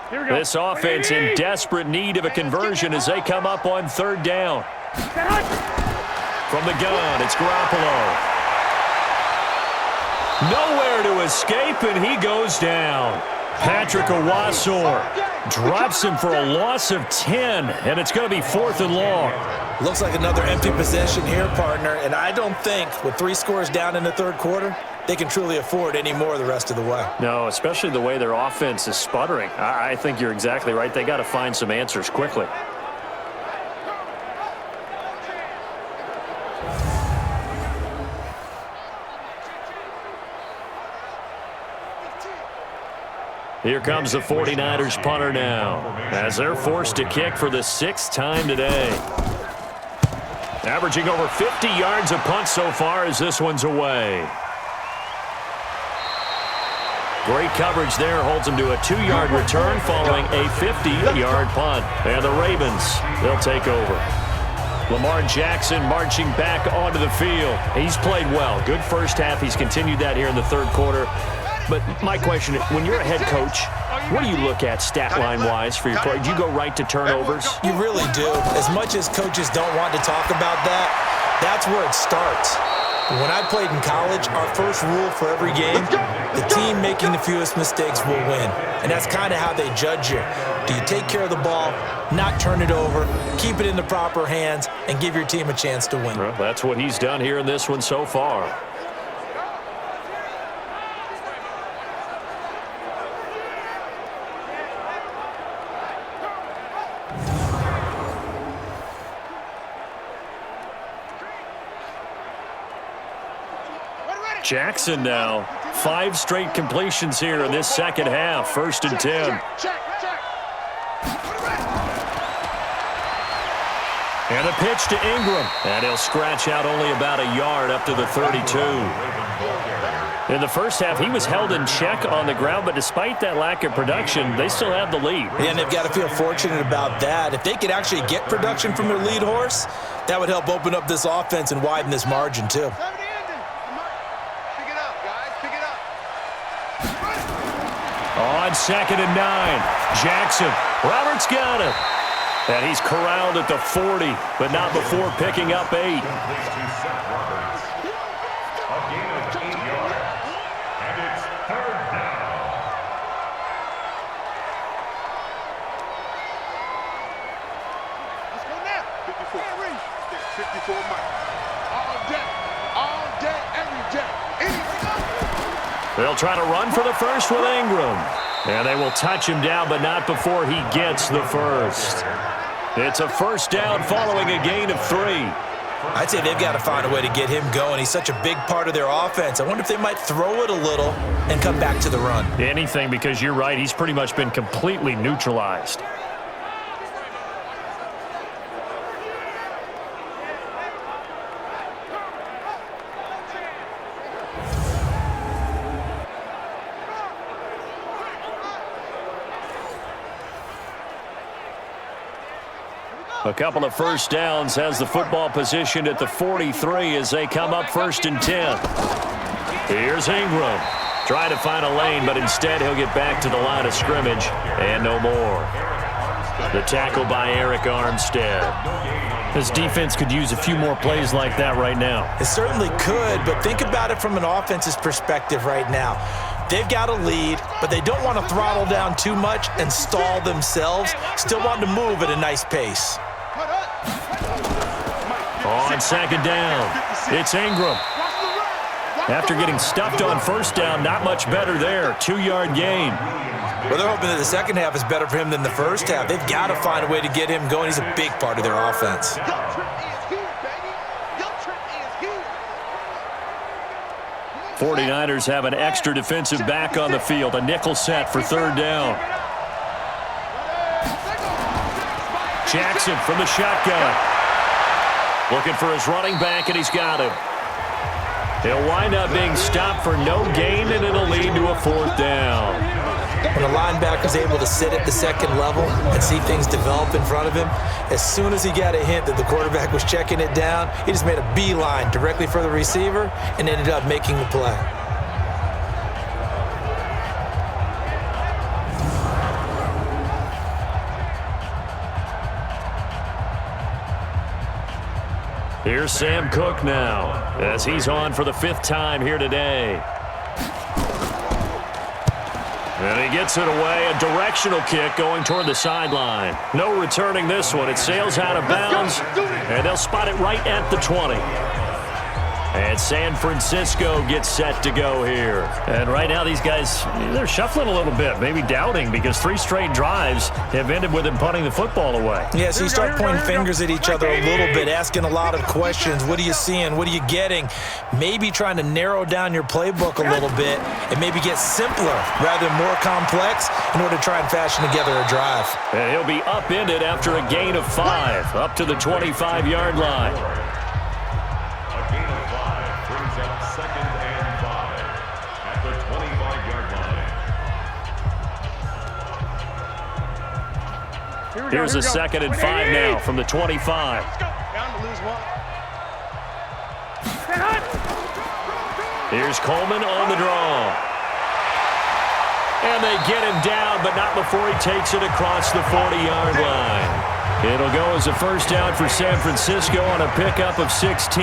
This offense in desperate need of a conversion as they come up on 3rd down. From the gun, it's Garoppolo. Nowhere to escape, and he goes down. Patrick Owasor drops him for a loss of 10, and it's going to be 4th and long. Looks like another empty possession here, partner, and I don't think with 3 scores down in the 3rd quarter, they can truly afford any more the rest of the way. No, especially the way their offense is sputtering. I think you're exactly right. They got to find some answers quickly. Here comes the 49ers punter now, as they're forced to kick for the 6th time today. Averaging over 50 yards a punt so far as this one's away. Great coverage there. Holds him to a 2-yard return following a 50-yard punt. And the Ravens, they'll take over. Lamar Jackson marching back onto the field. He's played well. Good first half. He's continued that here in the third quarter. But my question, when you're a head coach, what do you look at stat line-wise for your play? Do you go right to turnovers? You really do. As much as coaches don't want to talk about that, that's where it starts. When I played in college, our first rule for every game, the team making the fewest mistakes will win. And that's kind of how they judge you. Do you take care of the ball, not turn it over, keep it in the proper hands, and give your team a chance to win? Well, that's what he's done here in this one so far. Jackson now, 5 straight completions here in this second half. 1st and 10. And a pitch to Ingram. And he'll scratch out only about a yard up to the 32. In the first half, he was held in check on the ground, but despite that lack of production, they still have the lead. Yeah, and they've got to feel fortunate about that. If they could actually get production from their lead horse, that would help open up this offense and widen this margin too. On 2nd and 9, Jackson. Roberts got it. And he's corralled at the 40, but not before picking up 8. A gain of 8 yards. And it's 3rd down. Let's go now. 54 Mike. All day, every day. They'll try to run for the first with Ingram. And they will touch him down, but not before he gets the first. It's a 1st down following a gain of 3. I'd say they've got to find a way to get him going. He's such a big part of their offense. I wonder if they might throw it a little and come back to the run. Anything, because you're right. He's pretty much been completely neutralized. A couple of 1st downs, has the football positioned at the 43 as they come up 1st and 10. Here's Ingram. Trying to find a lane, but instead he'll get back to the line of scrimmage and no more. The tackle by Eric Armstead. This defense could use a few more plays like that right now. It certainly could, but think about it from an offense's perspective right now. They've got a lead, but they don't want to throttle down too much and stall themselves. Still want to move at a nice pace. On 2nd down, it's Ingram. After getting stuffed on 1st down, not much better there. 2-yard gain. Well, they're hoping that the second half is better for him than the first half. They've got to find a way to get him going. He's a big part of their offense. 49ers have an extra defensive back on the field. A nickel set for 3rd down. Jackson from the shotgun. Looking for his running back, and he's got him. He'll wind up being stopped for no gain, and it'll lead to a 4th down. When a linebacker's able to sit at the 2nd level and see things develop in front of him, as soon as he got a hint that the quarterback was checking it down, he just made a beeline directly for the receiver and ended up making the play. Here's Sam Cook now, as he's on for the 5th time here today. And he gets it away, a directional kick going toward the sideline. No returning this one. It sails out of bounds, and they'll spot it right at the 20. And San Francisco gets set to go here. And right now these guys, they're shuffling a little bit, maybe doubting, because 3 straight drives have ended with them punting the football away. Yeah, so you start pointing fingers at each other a little bit, asking a lot of questions. What are you seeing? What are you getting? Maybe trying to narrow down your playbook a little bit and maybe get simpler rather than more complex in order to try and fashion together a drive. And he'll be upended after a gain of 5, up to the 25-yard line. A gain of 5 brings up 2nd and 5 at the 25-yard line. Here's a 2nd and 5 now from the 25. Let's go. Bound to lose one. Here's Coleman on the draw. And they get him down, but not before he takes it across the 40-yard line. It'll go as a first down for San Francisco on a pickup of 16.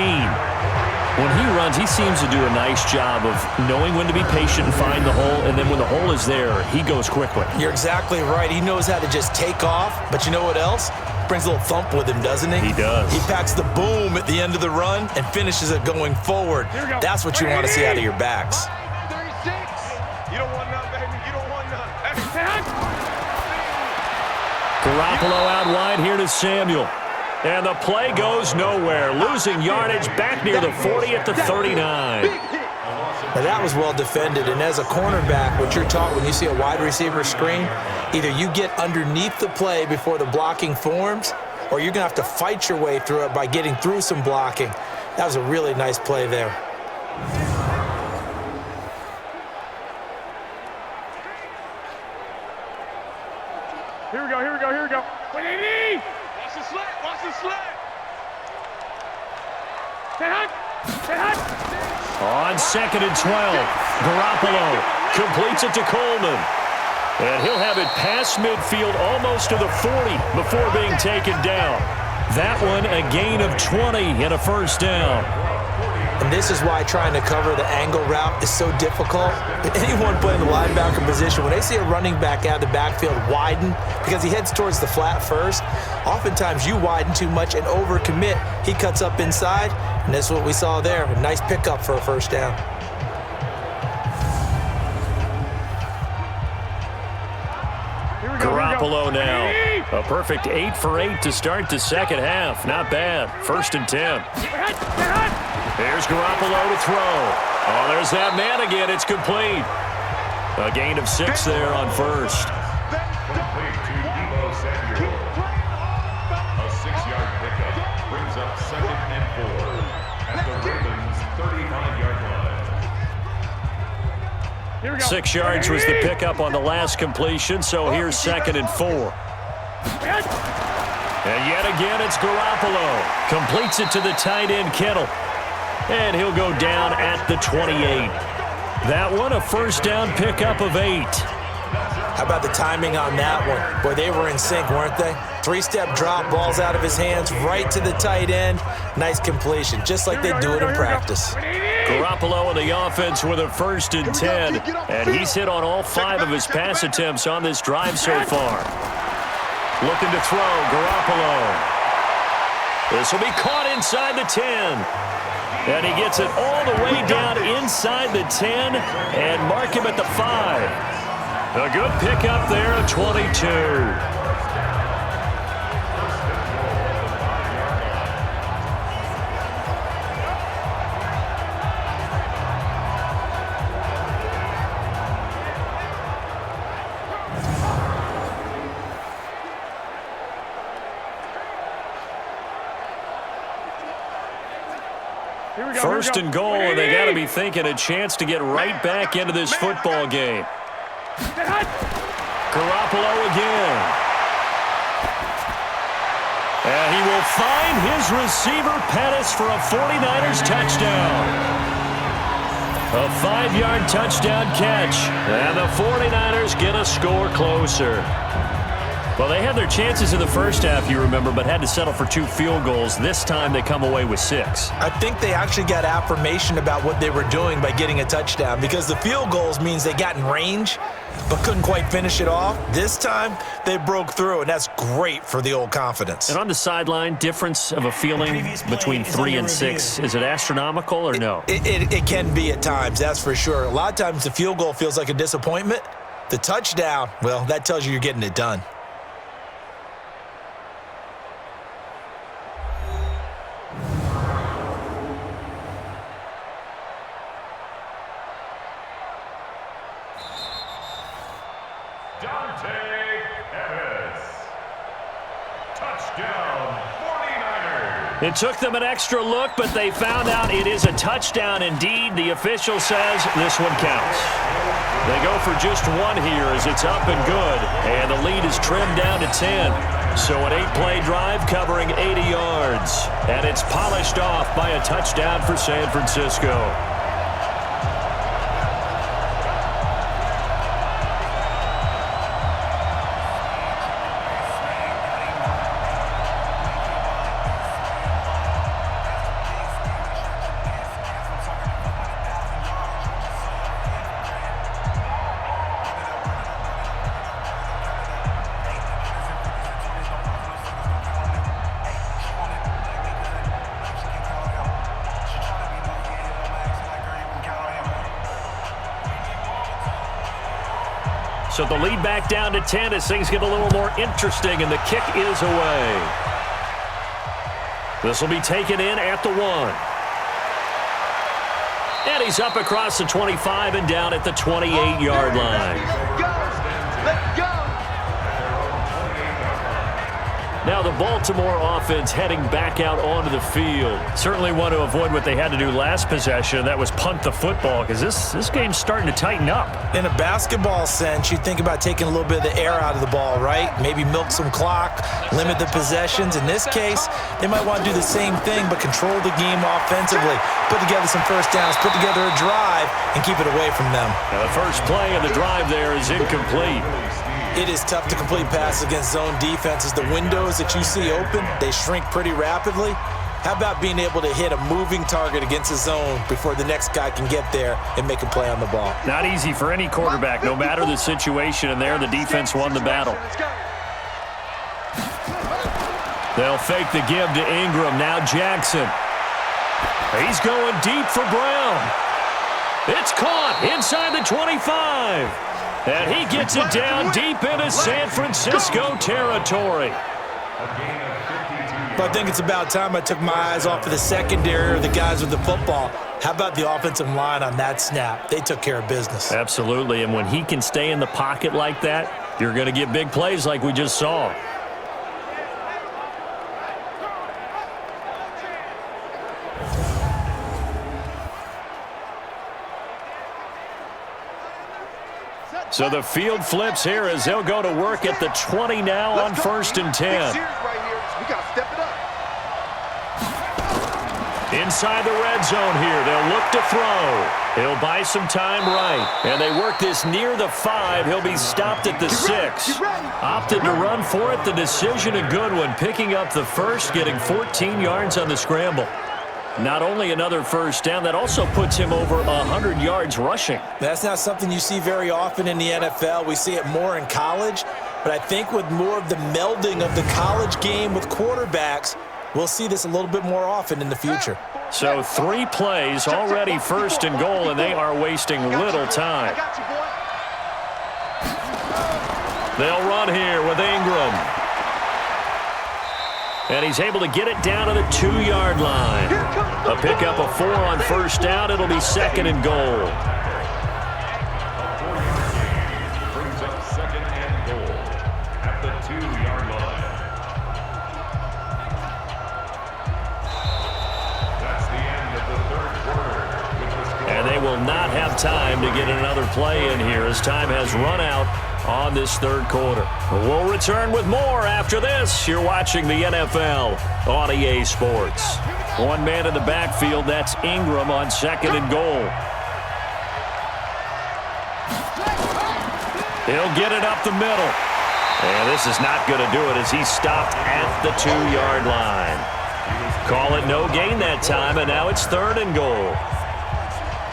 When he runs, he seems to do a nice job of knowing when to be patient and find the hole, and then when the hole is there, he goes quickly. You're exactly right. He knows how to just take off, but you know what else? Brings a little thump with him, doesn't he? He does. He packs the boom at the end of the run and finishes it going forward. That's what you want to see out of your backs. 36. You don't want none, baby. You don't want none. Garoppolo out wide here to Samuel. And the play goes nowhere. Losing yardage back near the 40 at the 39. Now that was well defended, and as a cornerback, what you're taught when you see a wide receiver screen, either you get underneath the play before the blocking forms, or you're going to have to fight your way through it by getting through some blocking. That was a really nice play there. Here we go, here we go, here we go. Watch the slant. Watch the slant. On 2nd and 12, Garoppolo completes it to Coleman. And he'll have it past midfield almost to the 40 before being taken down. That one a gain of 20 and a first down. And this is why trying to cover the angle route is so difficult. Anyone playing the linebacker position, when they see a running back out of the backfield widen because he heads towards the flat first, oftentimes you widen too much and overcommit. He cuts up inside, and that's what we saw there. A nice pickup for a first down. Garoppolo now. A perfect 8 for 8 to start the second half. Not bad. 1st and 10. Here's Garoppolo to throw. Oh, there's that man again. It's complete. A gain of 6 there on first. Complete to Debo Samuel. A 6-yard pickup brings up 2nd and 4 at the Ravens' 35-yard line. 6 yards was the pickup on the last completion, so here's 2nd and 4. And yet again, it's Garoppolo. Completes it to the tight end, Kittle. And he'll go down at the 28. That one, a first down pickup of 8. How about the timing on that one? Boy, they were in sync, weren't they? 3-step drop, balls out of his hands, right to the tight end. Nice completion, just like they do it in practice. Garoppolo in the offense with a 1st and 10. And he's hit on all 5 of his pass attempts on this drive so far. Looking to throw, Garoppolo. This will be caught inside the 10. And he gets it all the way down inside the 10 and mark him at the 5. A good pickup there of 22. First and goal, and they got to be thinking a chance to get right back into this football game. Garoppolo again. And he will find his receiver, Pettis, for a 49ers touchdown. A 5-yard touchdown catch, and the 49ers get a score closer. Well, they had their chances in the first half, you remember, but had to settle for 2 field goals. This time they come away with 6. I think they actually got affirmation about what they were doing by getting a touchdown, because the field goals means they got in range but couldn't quite finish it off. This time they broke through, and that's great for the old confidence. And on the sideline, difference of a feeling between 3 and 6, is it astronomical or no? It can be at times, that's for sure. A lot of times the field goal feels like a disappointment. The touchdown, well, that tells you you're getting it done. It took them an extra look, but they found out it is a touchdown indeed. The official says this one counts. They go for just 1 here as it's up and good, and the lead is trimmed down to 10. So an 8-play drive covering 80 yards. And it's polished off by a touchdown for San Francisco. So the lead back down to 10 as things get a little more interesting, and the kick is away. This will be taken in at the 1. And he's up across the 25 and down at the 28-yard line. Let's go. Now the Baltimore offense heading back out onto the field. Certainly want to avoid what they had to do last possession. That was punt the football, because this game's starting to tighten up. In a basketball sense, you think about taking a little bit of the air out of the ball, right? Maybe milk some clock, limit the possessions. In this case, they might want to do the same thing, but control the game offensively. Put together some first downs, put together a drive, and keep it away from them. Now the first play of the drive there is incomplete. It is tough to complete passes against zone defenses. The windows that you see open, they shrink pretty rapidly. How about being able to hit a moving target against a zone before the next guy can get there and make a play on the ball? Not easy for any quarterback, no matter the situation, and there the defense won the battle. They'll fake the give to Ingram. Now Jackson. He's going deep for Brown. It's caught inside the 25. And he gets it down deep into San Francisco territory. But I think it's about time I took my eyes off of the secondary or the guys with the football. How about the offensive line on that snap? They took care of business. Absolutely, and when he can stay in the pocket like that, you're going to get big plays like we just saw. So the field flips here as they'll go to work at the 20 now on 1st and 10. We got to step it up. Inside the red zone here, they'll look to throw. He'll buy some time right. And they work this near the 5. He'll be stopped at the 6. Opted to run for it. The decision a good one. Picking up the first, getting 14 yards on the scramble. Not only another first down, that also puts him over 100 yards rushing. That's not something you see very often in the NFL. We see it more in college. But I think with more of the melding of the college game with quarterbacks, we'll see this a little bit more often in the future. So 3 plays, already 1st and goal, and they are wasting little time. They'll run here with Ingram. And he's able to get it down to the 2-yard line. A pickup of 4 on 1st down. It'll be 2nd and goal. Brings up 2nd and goal at the 2-yard line. That's the end of the 3rd quarter. And they will not have time to get another play in here as time has run out on this 3rd quarter. We'll return with more after this. You're watching the NFL on EA Sports. One man in the backfield, that's Ingram on 2nd and goal. He'll get it up the middle. And this is not going to do it as he's stopped at the 2-yard line. Call it no gain that time, and now it's 3rd and goal.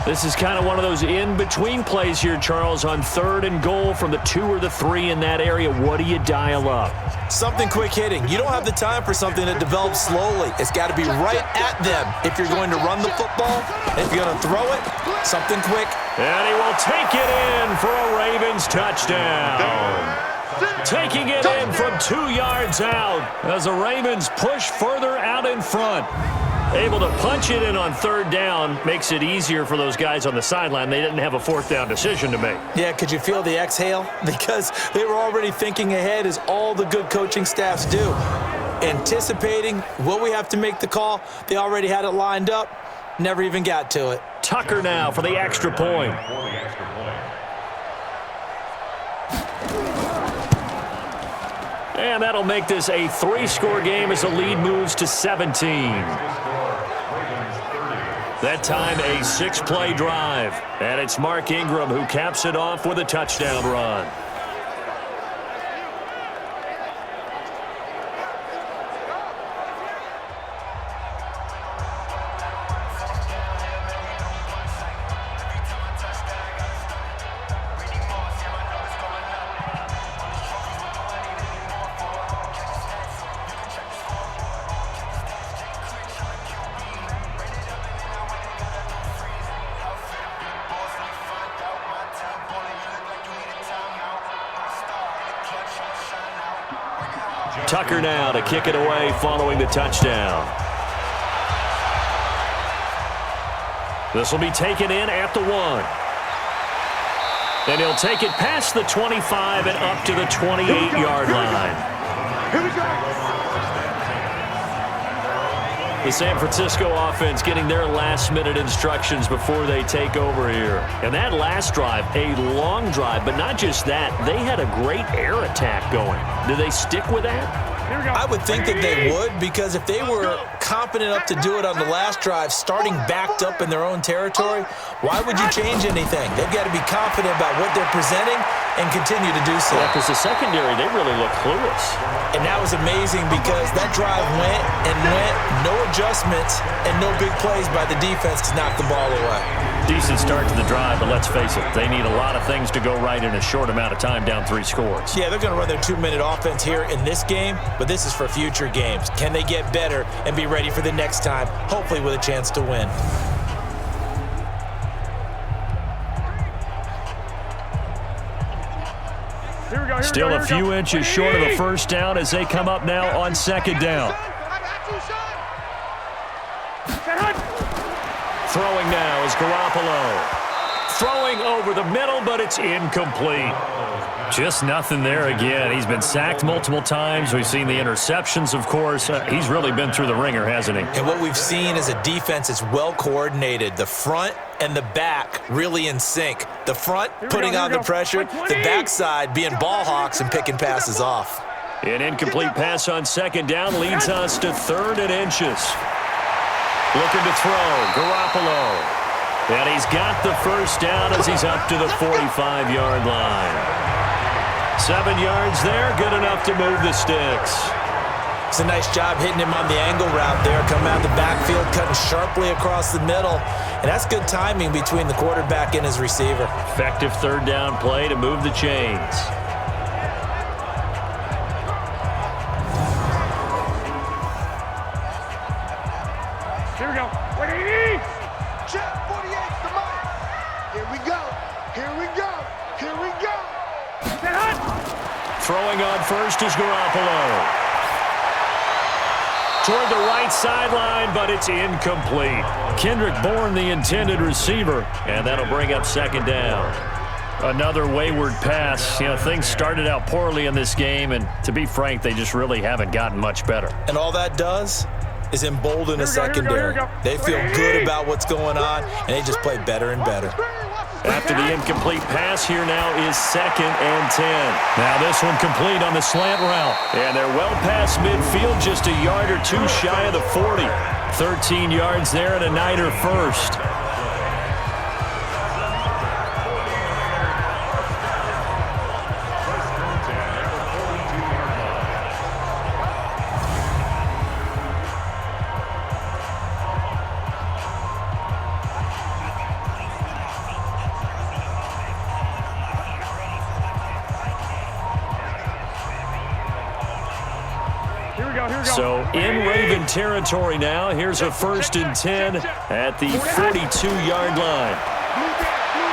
This is kind of one of those in-between plays here, Charles, on 3rd and goal from the 2 or the 3 in that area. What do you dial up? Something quick hitting. You don't have the time for something that develops slowly. It's got to be right at them if you're going to run the football. If you're going to throw it, something quick. And he will take it in for a Ravens touchdown. Taking it in from 2 yards out as the Ravens push further out in front. Able to punch it in on 3rd down makes it easier for those guys on the sideline. They didn't have a 4th down decision to make. Yeah, could you feel the exhale? Because they were already thinking ahead, as all the good coaching staffs do. Anticipating, will we have to make the call? They already had it lined up, never even got to it. Tucker now for the extra point. And that'll make this a 3-score game as the lead moves to 17. That time, a 6-play drive. And it's Mark Ingram who caps it off with a touchdown run. Tucker now to kick it away following the touchdown. This will be taken in at the 1. And he'll take it past the 25 and up to the 28-yard line. Here we go. The San Francisco offense getting their last-minute instructions before they take over here. And that last drive, a long drive, but not just that. They had a great air attack going. Do they stick with that? I would think that they would, because if they were competent enough to do it on the last drive, starting backed up in their own territory, why would you change anything? They've got to be confident about what they're presenting and continue to do so. Yeah, because the secondary, they really look clueless. And that was amazing because that drive went and went, no adjustments, and no big plays by the defense to knock the ball away. Decent start to the drive, but let's face it, they need a lot of things to go right in a short amount of time, down 3 scores. Yeah, they're going to run their 2-minute offense here in this game, but this is for future games. Can they get better and be ready for the next time, hopefully with a chance to win? Still a few inches short of a first down as they come up now on 2nd down. Throwing now is Garoppolo. Throwing over the middle, but it's incomplete. Just nothing there again. He's been sacked multiple times. We've seen the interceptions, of course. He's really been through the ringer, hasn't he? And what we've seen is a defense that's well coordinated. The front and the back really in sync. The front putting on the pressure, the backside being ball hawks and picking passes off. An incomplete pass on 2nd down leads us to 3rd and inches. Looking to throw, Garoppolo. And he's got the first down as he's up to the 45-yard line. 7 yards there, good enough to move the sticks. It's a nice job hitting him on the angle route there, coming out of the backfield, cutting sharply across the middle. And that's good timing between the quarterback and his receiver. Effective 3rd down play to move the chains. Here we go. 180. Check 48's the mic. Here we go. Here we go. Here we go. Throwing on first is Garoppolo. Toward the right sideline, but it's incomplete. Kendrick Bourne, the intended receiver, and that'll bring up 2nd down. Another wayward pass. You know, things started out poorly in this game, and to be frank, they just really haven't gotten much better. And all that does is embolden a secondary. They feel good about what's going on, and they just play better and better. After the incomplete pass, here now is 2nd and 10. Now this one complete on the slant route. And they're well past midfield, just a yard or 2 shy of the 40. 13 yards there and a Niner first. So in Raven territory now. Here's a 1st and 10 at the 42-yard line.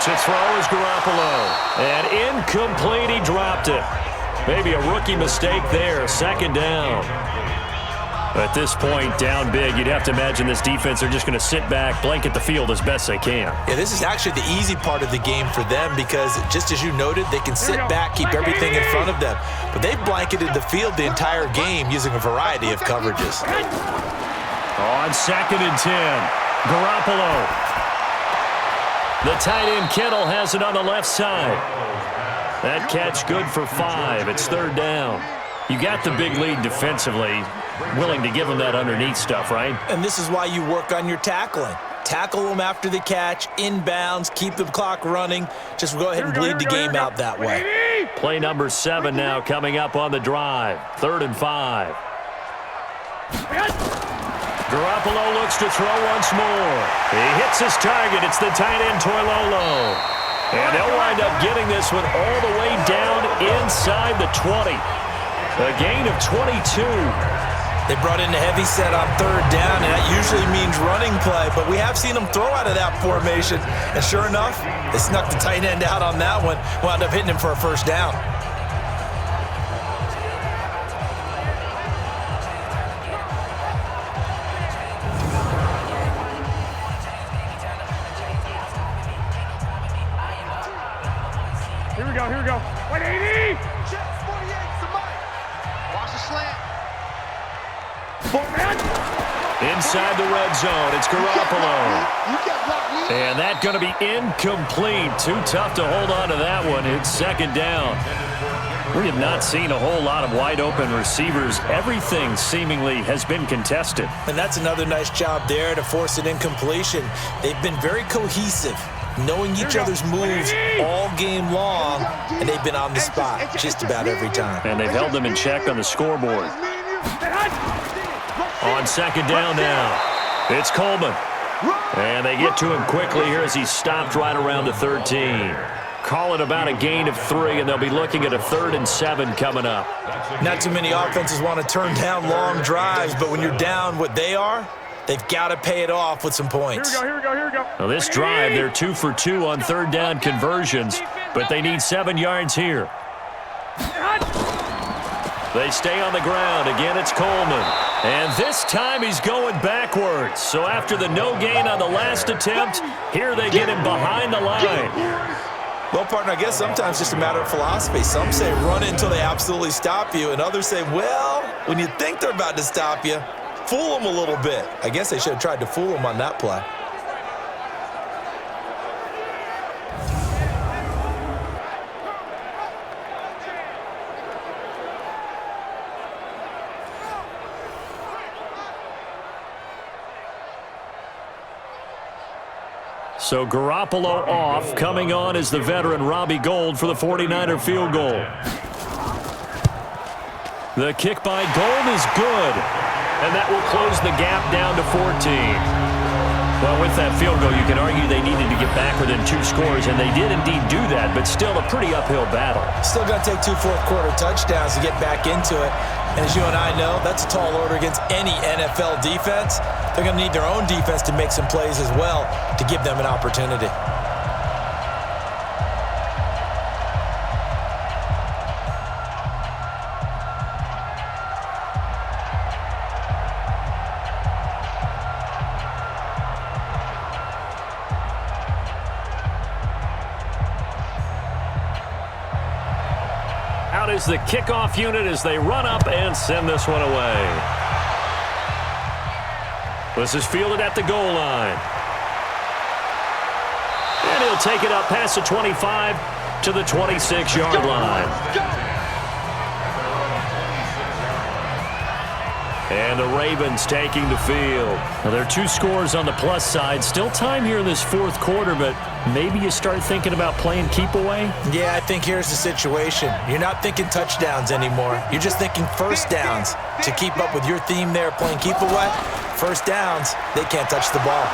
To throw is Garoppolo. And incomplete, he dropped it. Maybe a rookie mistake there. 2nd down. At this point, down big, you'd have to imagine this defense are just going to sit back, blanket the field as best they can. Yeah, this is actually the easy part of the game for them because, just as you noted, they can sit back, keep everything in front of them. But they've blanketed the field the entire game using a variety of coverages. On 2nd and 10, Garoppolo. The tight end Kittle has it on the left side. That catch good for 5. It's 3rd down. You got the big lead defensively, willing to give them that underneath stuff, right? And this is why you work on your tackling. Tackle them after the catch, inbounds, keep the clock running. Just go ahead and bleed the game out that way. Play number 7 now coming up on the drive. 3rd and 5. Garoppolo looks to throw once more. He hits his target. It's the tight end, Toilolo. And they'll wind up getting this one all the way down inside the 20. A gain of 22. They brought in the heavy set on 3rd down, and that usually means running play, but we have seen them throw out of that formation. And sure enough, they snuck the tight end out on that one, wound up hitting him for a 1st down. Here we go. 180! Check 48, somebody. Watch the slant. Inside the red zone, it's Garoppolo. And that's going to be incomplete. Too tough to hold on to that one. It's 2nd down. We have not seen a whole lot of wide-open receivers. Everything seemingly has been contested. And that's another nice job there to force an incompletion. They've been very cohesive, knowing each other's moves all game long, and they've been on the spot just about every time. And they've held them in check on the scoreboard. On 2nd down now, it's Coleman. And they get to him quickly here as he's stopped right around the 13. Call it about a gain of 3, and they'll be looking at a 3rd and 7 coming up. Not too many offenses want to turn down long drives, but when you're down what they are, they've got to pay it off with some points. Here we go. Now this drive, they're 2 for 2 on 3rd down conversions, but they need 7 yards here. They stay on the ground. Again, it's Coleman. And this time he's going backwards. So after the no gain on the last attempt, here they get him behind the line. Well, partner, I guess sometimes it's just a matter of philosophy. Some say run until they absolutely stop you, and others say, well, when you think they're about to stop you, fool them a little bit. I guess they should have tried to fool them on that play. So Garoppolo off. Coming on is the veteran Robbie Gould for the 49er field goal. The kick by Gould is good. And that will close the gap down to 14. Well, with that field goal, you can argue they needed to get back within 2 scores, and they did indeed do that, but still a pretty uphill battle. Still going to take 2 fourth-quarter touchdowns to get back into it. And as you and I know, that's a tall order against any NFL defense. They're going to need their own defense to make some plays as well to give them an opportunity. Out is the kickoff unit as they run up and send this one away. This is fielded at the goal line. And he'll take it up past the 25 to the 26-yard line. And the Ravens taking the field. Now, there are 2 scores on the plus side. Still time here in this 4th quarter, but maybe you start thinking about playing keep away? Yeah, I think here's the situation. You're not thinking touchdowns anymore. You're just thinking 1st downs. To keep up with your theme there, playing keep away, 1st downs, they can't touch the ball.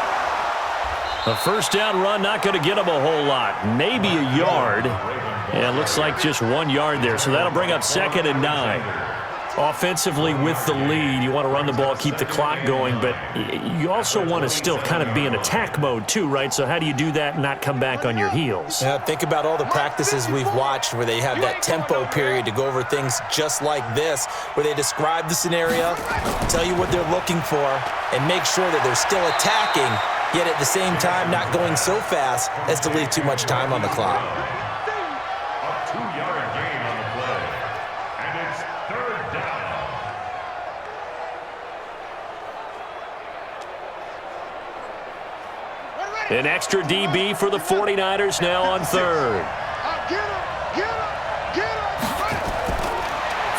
A 1st down run, not going to get them a whole lot. Maybe a yard. And it looks like just 1 yard there. So that'll bring up 2nd and 9. Offensively with the lead, you want to run the ball, keep the clock going, but you also want to still kind of be in attack mode too, right? So how do you do that and not come back on your heels? Yeah, think about all the practices we've watched where they have that tempo period to go over things just like this, where they describe the scenario, tell you what they're looking for, and make sure that they're still attacking, yet at the same time not going so fast as to leave too much time on the clock. A 2-yard gain on the play. And it's 3rd down. An extra DB for the 49ers now on 3rd.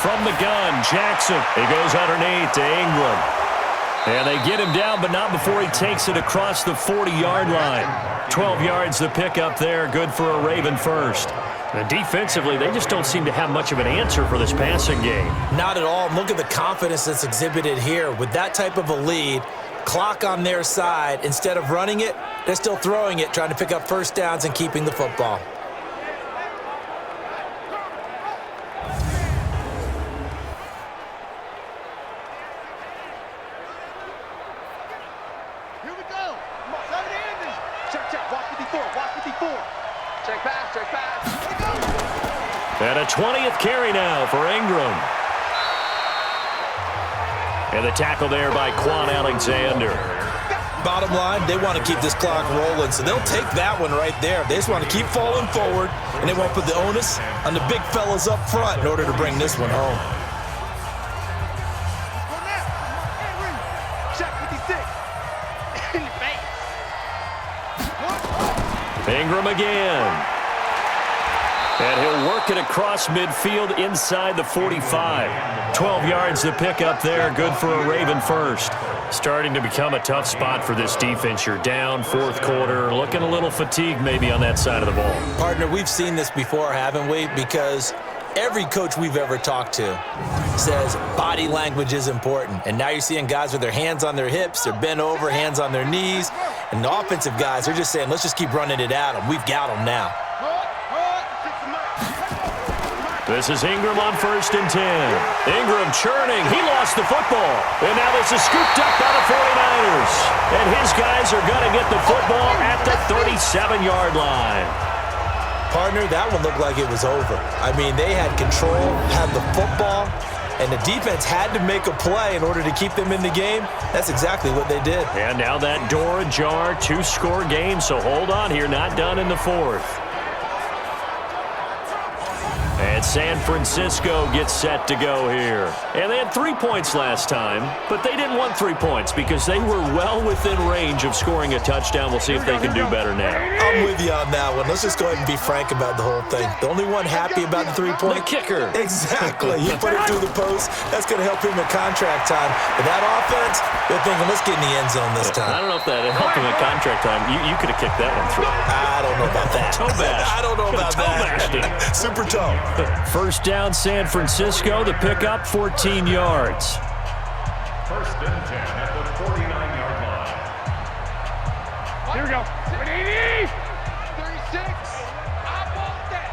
from the gun. Jackson. He goes underneath to Ingram. And they get him down, but not before he takes it across the 40-yard line. 12 yards to pick up there. Good for a Raven first. And defensively, they just don't seem to have much of an answer for this passing game. Not at all. Look at the confidence that's exhibited here. With that type of a lead, clock on their side, instead of running it, they're still throwing it, trying to pick up first downs and keeping the football. Here we go. Check, check. Watch 54. Watch 54. Check pass. Check pass. And a 20th carry now for Ingram. And the tackle there by Quan Alexander. Bottom line, they want to keep this clock rolling, so they'll take that one right there. They just want to keep falling forward, and they want to put the onus on the big fellas up front in order to bring this one home. Check 56. In the face. Ingram again. And he'll work it across midfield inside the 45. 12 yards to pick up there. Good for a Raven first. Starting to become a tough spot for this defense. You're down fourth quarter. Looking a little fatigued maybe on that side of the ball. Partner, we've seen this before, haven't we? Because every coach we've ever talked to says body language is important. And now you're seeing guys with their hands on their hips, they're bent over, hands on their knees. And the offensive guys, they're just saying, let's just keep running it at them. We've got them now. This is Ingram on 1st and 10. Ingram churning. He lost the football. And now this is scooped up by the 49ers. And his guys are going to get the football at the 37-yard line. Partner, that one looked like it was over. I mean, they had control, had the football, and the defense had to make a play in order to keep them in the game. That's exactly what they did. And now that door ajar, 2-score game, so hold on here, not done in the fourth. And San Francisco gets set to go here. And they had 3 points last time, but they didn't want 3 points because they were well within range of scoring a touchdown. We'll see if they can do better now. I'm with you on that one. Let's just go ahead and be frank about the whole thing. The only one happy about the 3-point? The kicker. Exactly. He put it through the post. That's going to help him in contract time. But that offense, they're thinking, let's get in the end zone this time. I don't know if that helped him in contract time. You could have kicked that one through. I don't know about that. Toe bash. I don't know about that. Super toe. First down, San Francisco. The pickup, 14 yards. 1st and 10 at the 49-yard line. Here we go. 180. 36. I want that.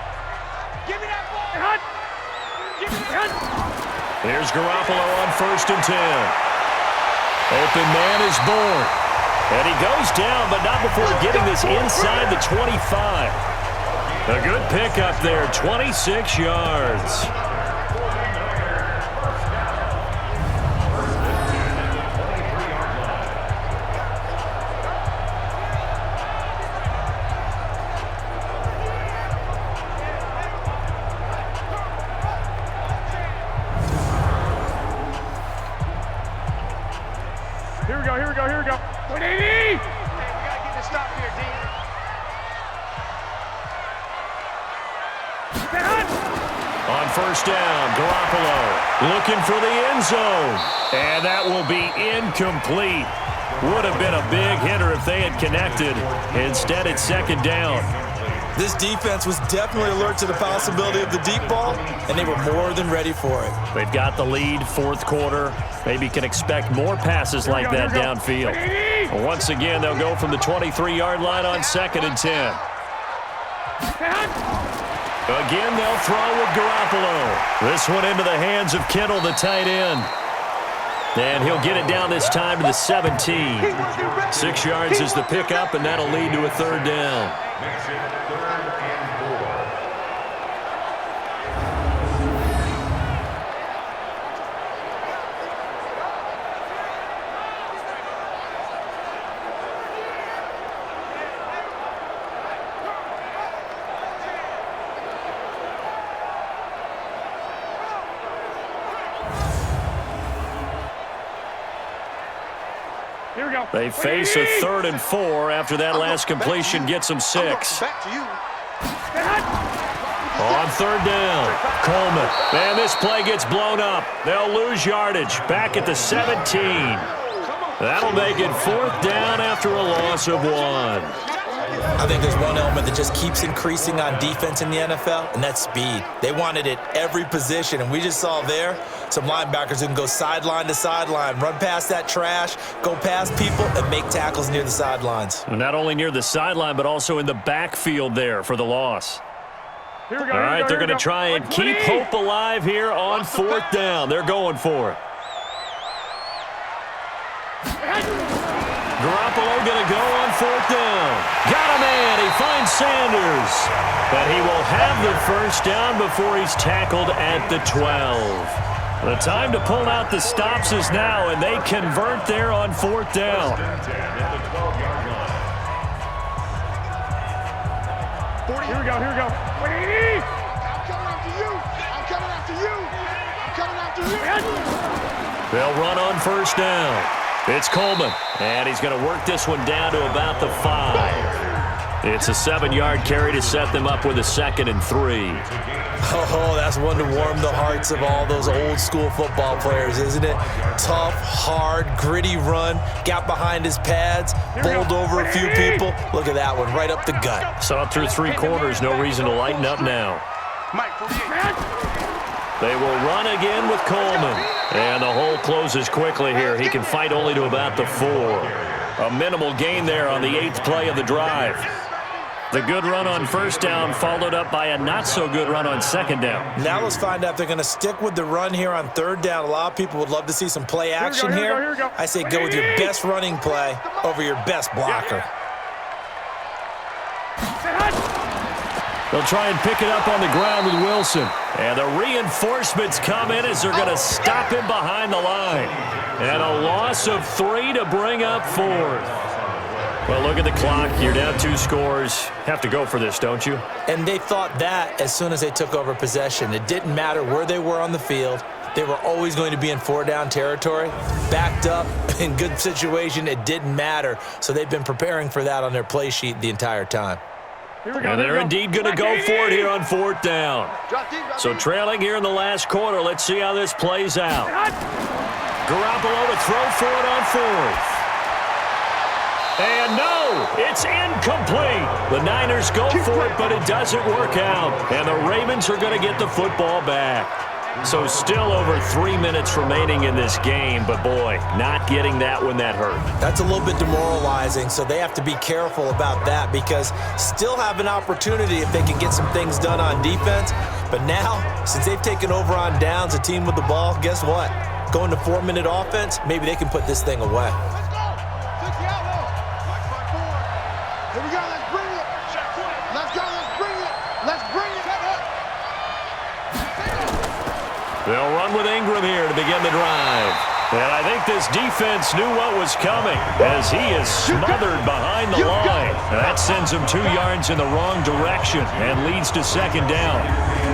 Give me that ball. Hunt. Give me the hunt. Here's Garoppolo on 1st and 10. Open man is born. And he goes down, but not before getting this inside the 25. A good pickup there, 26 yards. Here we go. 180. Hey, we got to get this stop here, D. On 1st down, Garoppolo looking for the end zone. And that will be incomplete. Would have been a big hitter if they had connected. Instead, it's 2nd down. This defense was definitely alert to the possibility of the deep ball, and they were more than ready for it. They've got the lead, 4th quarter. Maybe can expect more passes like that downfield. Once again, they'll go from the 23-yard line on 2nd and 10. Again, they'll throw with Garoppolo. This one into the hands of Kittle, the tight end. And he'll get it down this time to the 17. 6 yards is the pickup, and that'll lead to a 3rd down. Makes it 3rd and 4. Here we go. They face a 3rd and 4 after that last completion gets them 6. Back to you. On third down, Coleman. And this play gets blown up. They'll lose yardage. Back at the 17. That'll make it fourth down after a loss of 1. I think there's one element that just keeps increasing on defense in the NFL, and that's speed. They want it at every position, and we just saw there some linebackers who can go sideline to sideline, run past that trash, go past people, and make tackles near the sidelines. Not only near the sideline, but also in the backfield there for the loss. Here we go. All right, they're going to try and keep hope alive here on fourth down. They're going for it. Garoppolo going to go on fourth down. Got a man. He finds Sanders. But he will have the first down before he's tackled at the 12. The time to pull out the stops is now, and they convert there on fourth down. Here we go. I'm coming after you. I'm coming after you. I'm coming after you. They'll run on first down. It's Coleman, and he's going to work this one down to about the 5. It's a 7-yard carry to set them up with a 2nd and 3. Oh, that's one to warm the hearts of all those old-school football players, isn't it? Tough, hard, gritty run, got behind his pads, bowled over a few people. Look at that one, right up the gut. Saw it through 3 quarters, no reason to lighten up now. They will run again with Coleman. And the hole closes quickly here. He can fight only to about the 4. A minimal gain there on the 8th play of the drive. The good run on first down followed up by a not-so-good run on second down. Now let's find out if they're going to stick with the run here on third down. A lot of people would love to see some play action here. I say go with your best running play over your best blocker. They'll try and pick it up on the ground with Wilson. And the reinforcements come in as they're going to stop him behind the line. And a loss of 3 to bring up 4th. Well, look at the clock. You're down 2 scores. Have to go for this, don't you? And they thought that as soon as they took over possession. It didn't matter where they were on the field. They were always going to be in 4-down territory. Backed up, in good situation, it didn't matter. So they've been preparing for that on their play sheet the entire time. And they're indeed going to go for it here on fourth down. So trailing here in the last quarter. Let's see how this plays out. Garoppolo to throw for it on 4th. And no, it's incomplete. The Niners go for it, but it doesn't work out. And the Ravens are going to get the football back. So still over 3 minutes remaining in this game, but boy, not getting that when that hurt. That's a little bit demoralizing, so they have to be careful about that because still have an opportunity if they can get some things done on defense. But now, since they've taken over on downs, a team with the ball, guess what? Going to 4-minute offense, maybe they can put this thing away. Here we go, let's bring it. Let's go, let's bring it. Let's bring it. They'll run with Ingram here to begin the drive. And I think this defense knew what was coming as he is smothered behind the line. That sends him 2 yards in the wrong direction and leads to second down.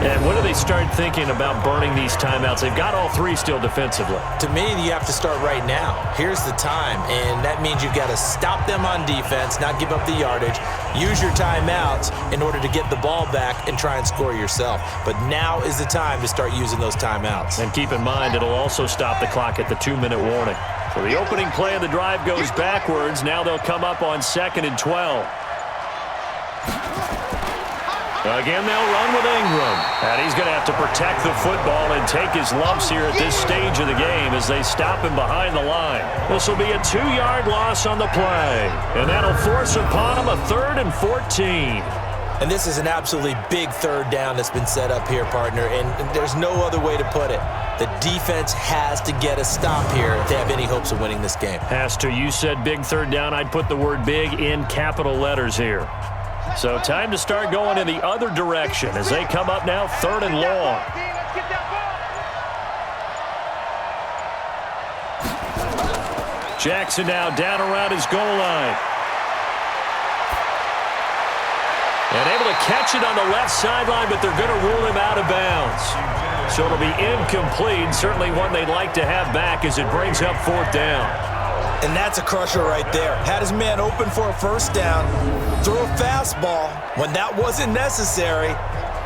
And when do they start thinking about burning these timeouts? They've got all 3 still defensively. To me, you have to start right now. Here's the time, and that means you've got to stop them on defense, not give up the yardage, use your timeouts in order to get the ball back and try and score yourself. But now is the time to start using those timeouts. And keep in mind, it'll also stop the clock at the 2-minute warning. So the opening play of the drive goes backwards. Now they'll come up on 2nd and 12. Again, they'll run with Ingram. And he's going to have to protect the football and take his lumps here at this stage of the game as they stop him behind the line. This will be a 2-yard loss on the play. And that'll force upon him a 3rd and 14. And this is an absolutely big third down that's been set up here, partner, and there's no other way to put it. The defense has to get a stop here if they have any hopes of winning this game. Has to. You said big third down. I'd put the word big in capital letters here. So time to start going in the other direction as they come up now 3rd and long. Jackson now down around his goal line. And able to catch it on the left sideline, but they're going to rule him out of bounds. So it'll be incomplete. Certainly one they'd like to have back as it brings up 4th down. And that's a crusher right there. Had his man open for a first down, threw a fastball when that wasn't necessary,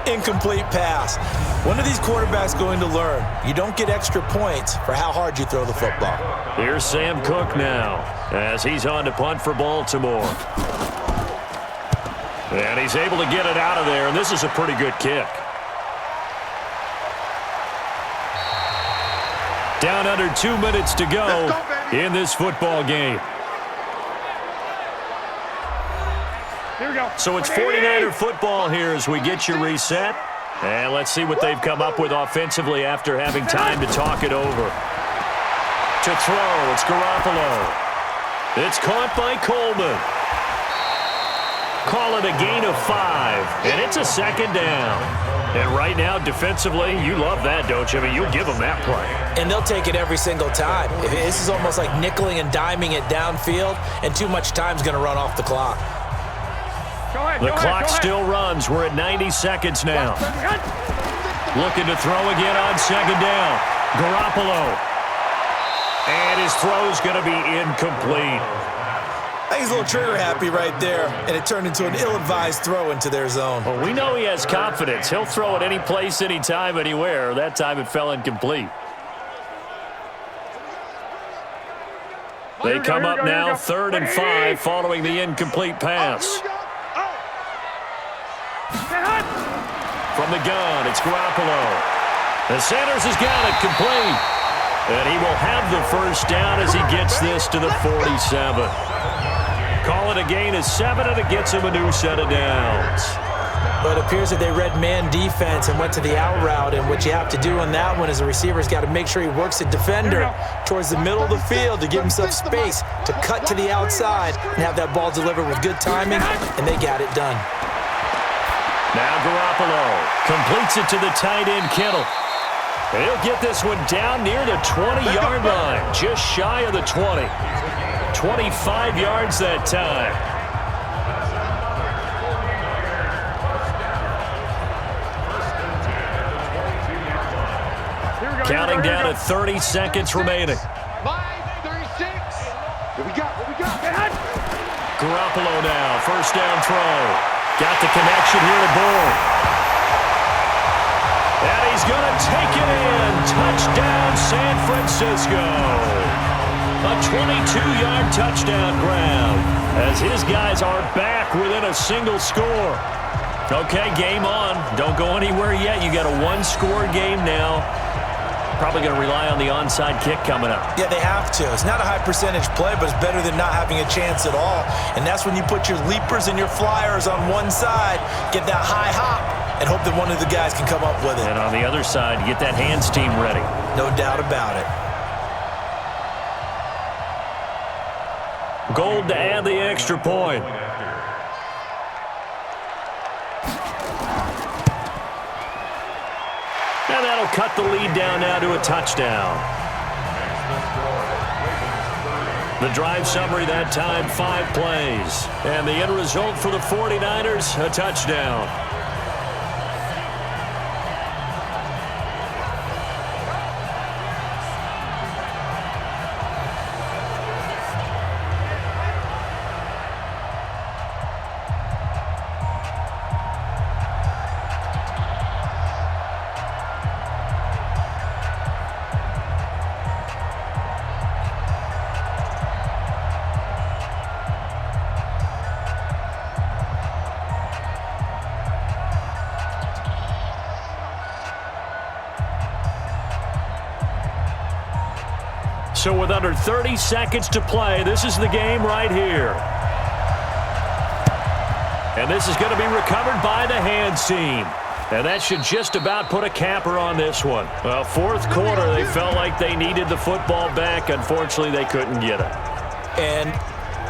Incomplete pass. When are these quarterbacks going to learn? You don't get extra points for how hard you throw the football. Here's Sam Cook now as he's on to punt for Baltimore. And he's able to get it out of there, and this is a pretty good kick. Down under 2 minutes to go in this football game. Here we go. So it's 49er football here as we get you reset. And let's see what they've come up with offensively after having time to talk it over. To throw, it's Garoppolo. It's caught by Coleman. Call it a gain of 5, and it's a second down. And right now, defensively, you love that, don't you? I mean, you'll give them that play. And they'll take it every single time. This is almost like nickeling and diming it downfield, and too much time's going to run off the clock. The clock still runs. We're at 90 seconds now. Looking to throw again on second down. Garoppolo. And his throw's going to be incomplete. I think he's a little trigger happy right there, and it turned into an ill-advised throw into their zone. Well, we know he has confidence. He'll throw it any place, anytime, anywhere. That time it fell incomplete. They come up now 3rd and 5 following the incomplete pass. From the gun, it's Garoppolo. And Sanders has got it complete. And he will have the first down as he gets this to the 47. Call it a gain of 7, and it gets him a new set of downs. But it appears that they read man defense and went to the out route, and what you have to do on that one is the receiver's got to make sure he works the defender towards the middle of the field to give himself space to cut to the outside and have that ball delivered with good timing, and they got it done. Now Garoppolo completes it to the tight end, Kittle. And he'll get this one down near the 20-yard line, just shy of the 20. 25 yards that time. Counting down at 30 seconds remaining. 5:36. What we got? Garoppolo now, first down throw. Got the connection here to Bourne. And he's going to take it in. Touchdown, San Francisco. A 22-yard touchdown grab as his guys are back within a single score. Okay, game on. Don't go anywhere yet. You got a one-score game now. Probably going to rely on the onside kick coming up. Yeah, they have to. It's not a high percentage play, but it's better than not having a chance at all. And that's when you put your leapers and your flyers on one side, get that high hop, and hope that one of the guys can come up with it. And on the other side, get that hands team ready. No doubt about it. Gold to add the extra point. And that'll cut the lead down now to a touchdown. The drive summary that time, 5 plays. And the end result for the 49ers, a touchdown. So with under 30 seconds to play, this is the game right here. And this is going to be recovered by the hands team. And that should just about put a capper on this one. Well, fourth quarter, they felt like they needed the football back. Unfortunately, they couldn't get it. And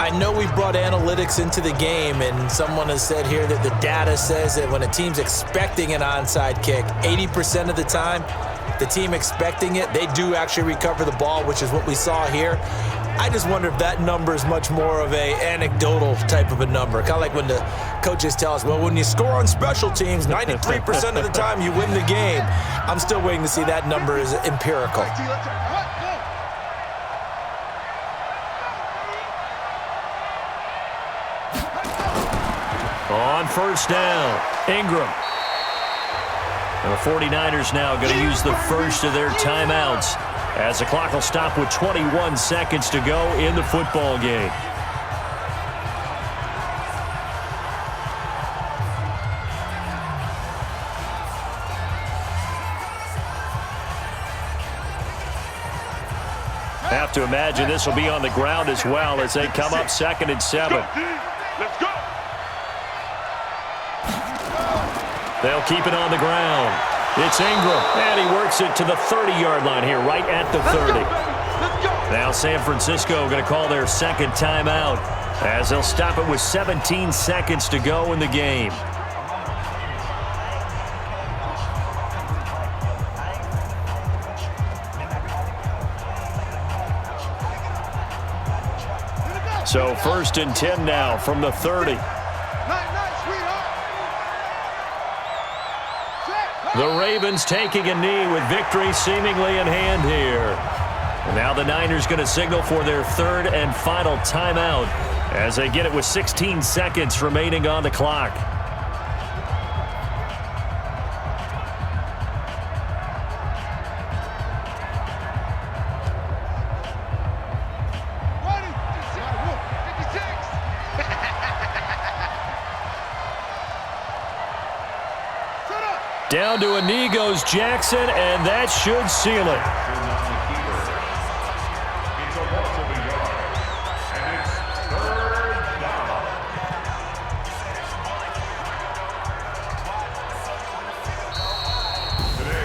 I know we brought analytics into the game, and someone has said here that the data says that when a team's expecting an onside kick, 80% of the time, the team expecting it, they do actually recover the ball, which is what we saw here. I just wonder if that number is much more of a anecdotal type of a number. Kind of like when the coaches tell us, well, when you score on special teams, 93% of the time you win the game. I'm still waiting to see that number is empirical. On first down, Ingram. And the 49ers now going to use the first of their timeouts as the clock will stop with 21 seconds to go in the football game. Have to imagine this will be on the ground as well as they come up 2nd and 7. Let's go. They'll keep it on the ground. It's Ingram, and he works it to the 30-yard line here, right at the 30. Now San Francisco going to call their second timeout as they'll stop it with 17 seconds to go in the game. So 1st and 10 now from the 30. The Ravens taking a knee with victory seemingly in hand here. And now the Niners going to signal for their 3rd and final timeout as they get it with 16 seconds remaining on the clock. Down to a knee goes Jackson, and that should seal it. It's a loss of a yard, and it's 3rd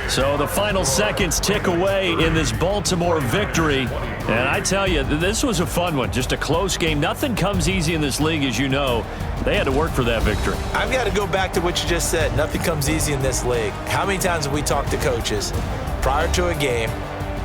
down. So the final seconds tick away in this Baltimore victory. And I tell you, this was a fun one. Just a close game. Nothing comes easy in this league, as you know. They had to work for that victory. I've got to go back to what you just said. Nothing comes easy in this league. How many times have we talked to coaches prior to a game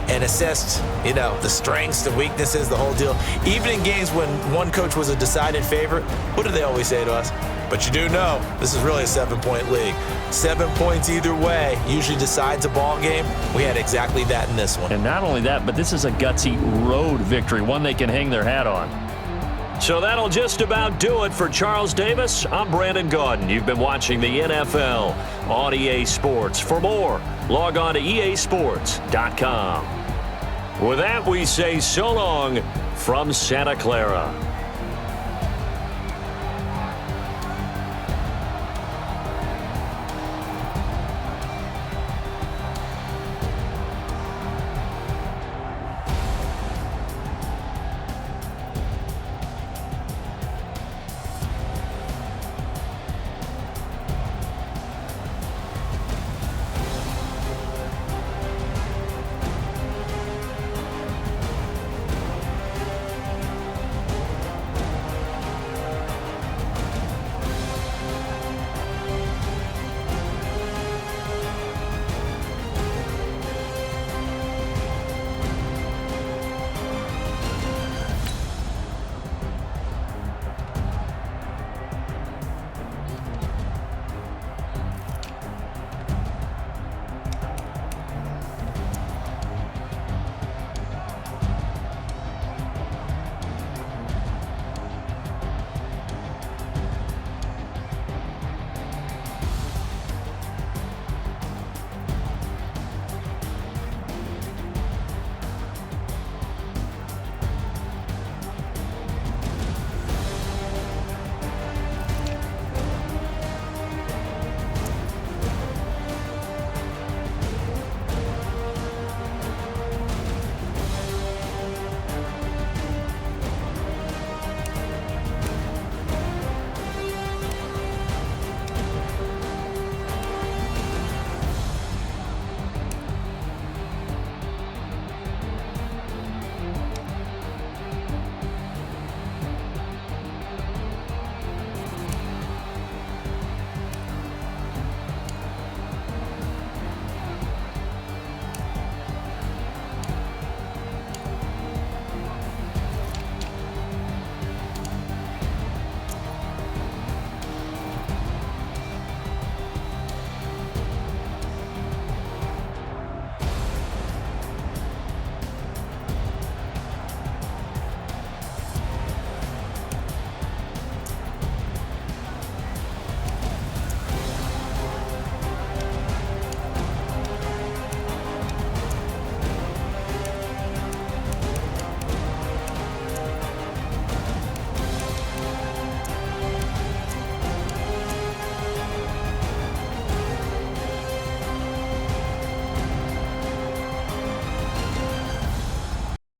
and assessed, the strengths, the weaknesses, the whole deal? Even in games when one coach was a decided favorite, what do they always say to us? But you do know this is really a 7-point league. 7 points either way usually decides a ball game. We had exactly that in this one. And not only that, but this is a gutsy road victory, one they can hang their hat on. So that'll just about do it for Charles Davis. I'm Brandon Gaudin. You've been watching the NFL on EA Sports. For more, log on to easports.com. With that, we say so long from Santa Clara.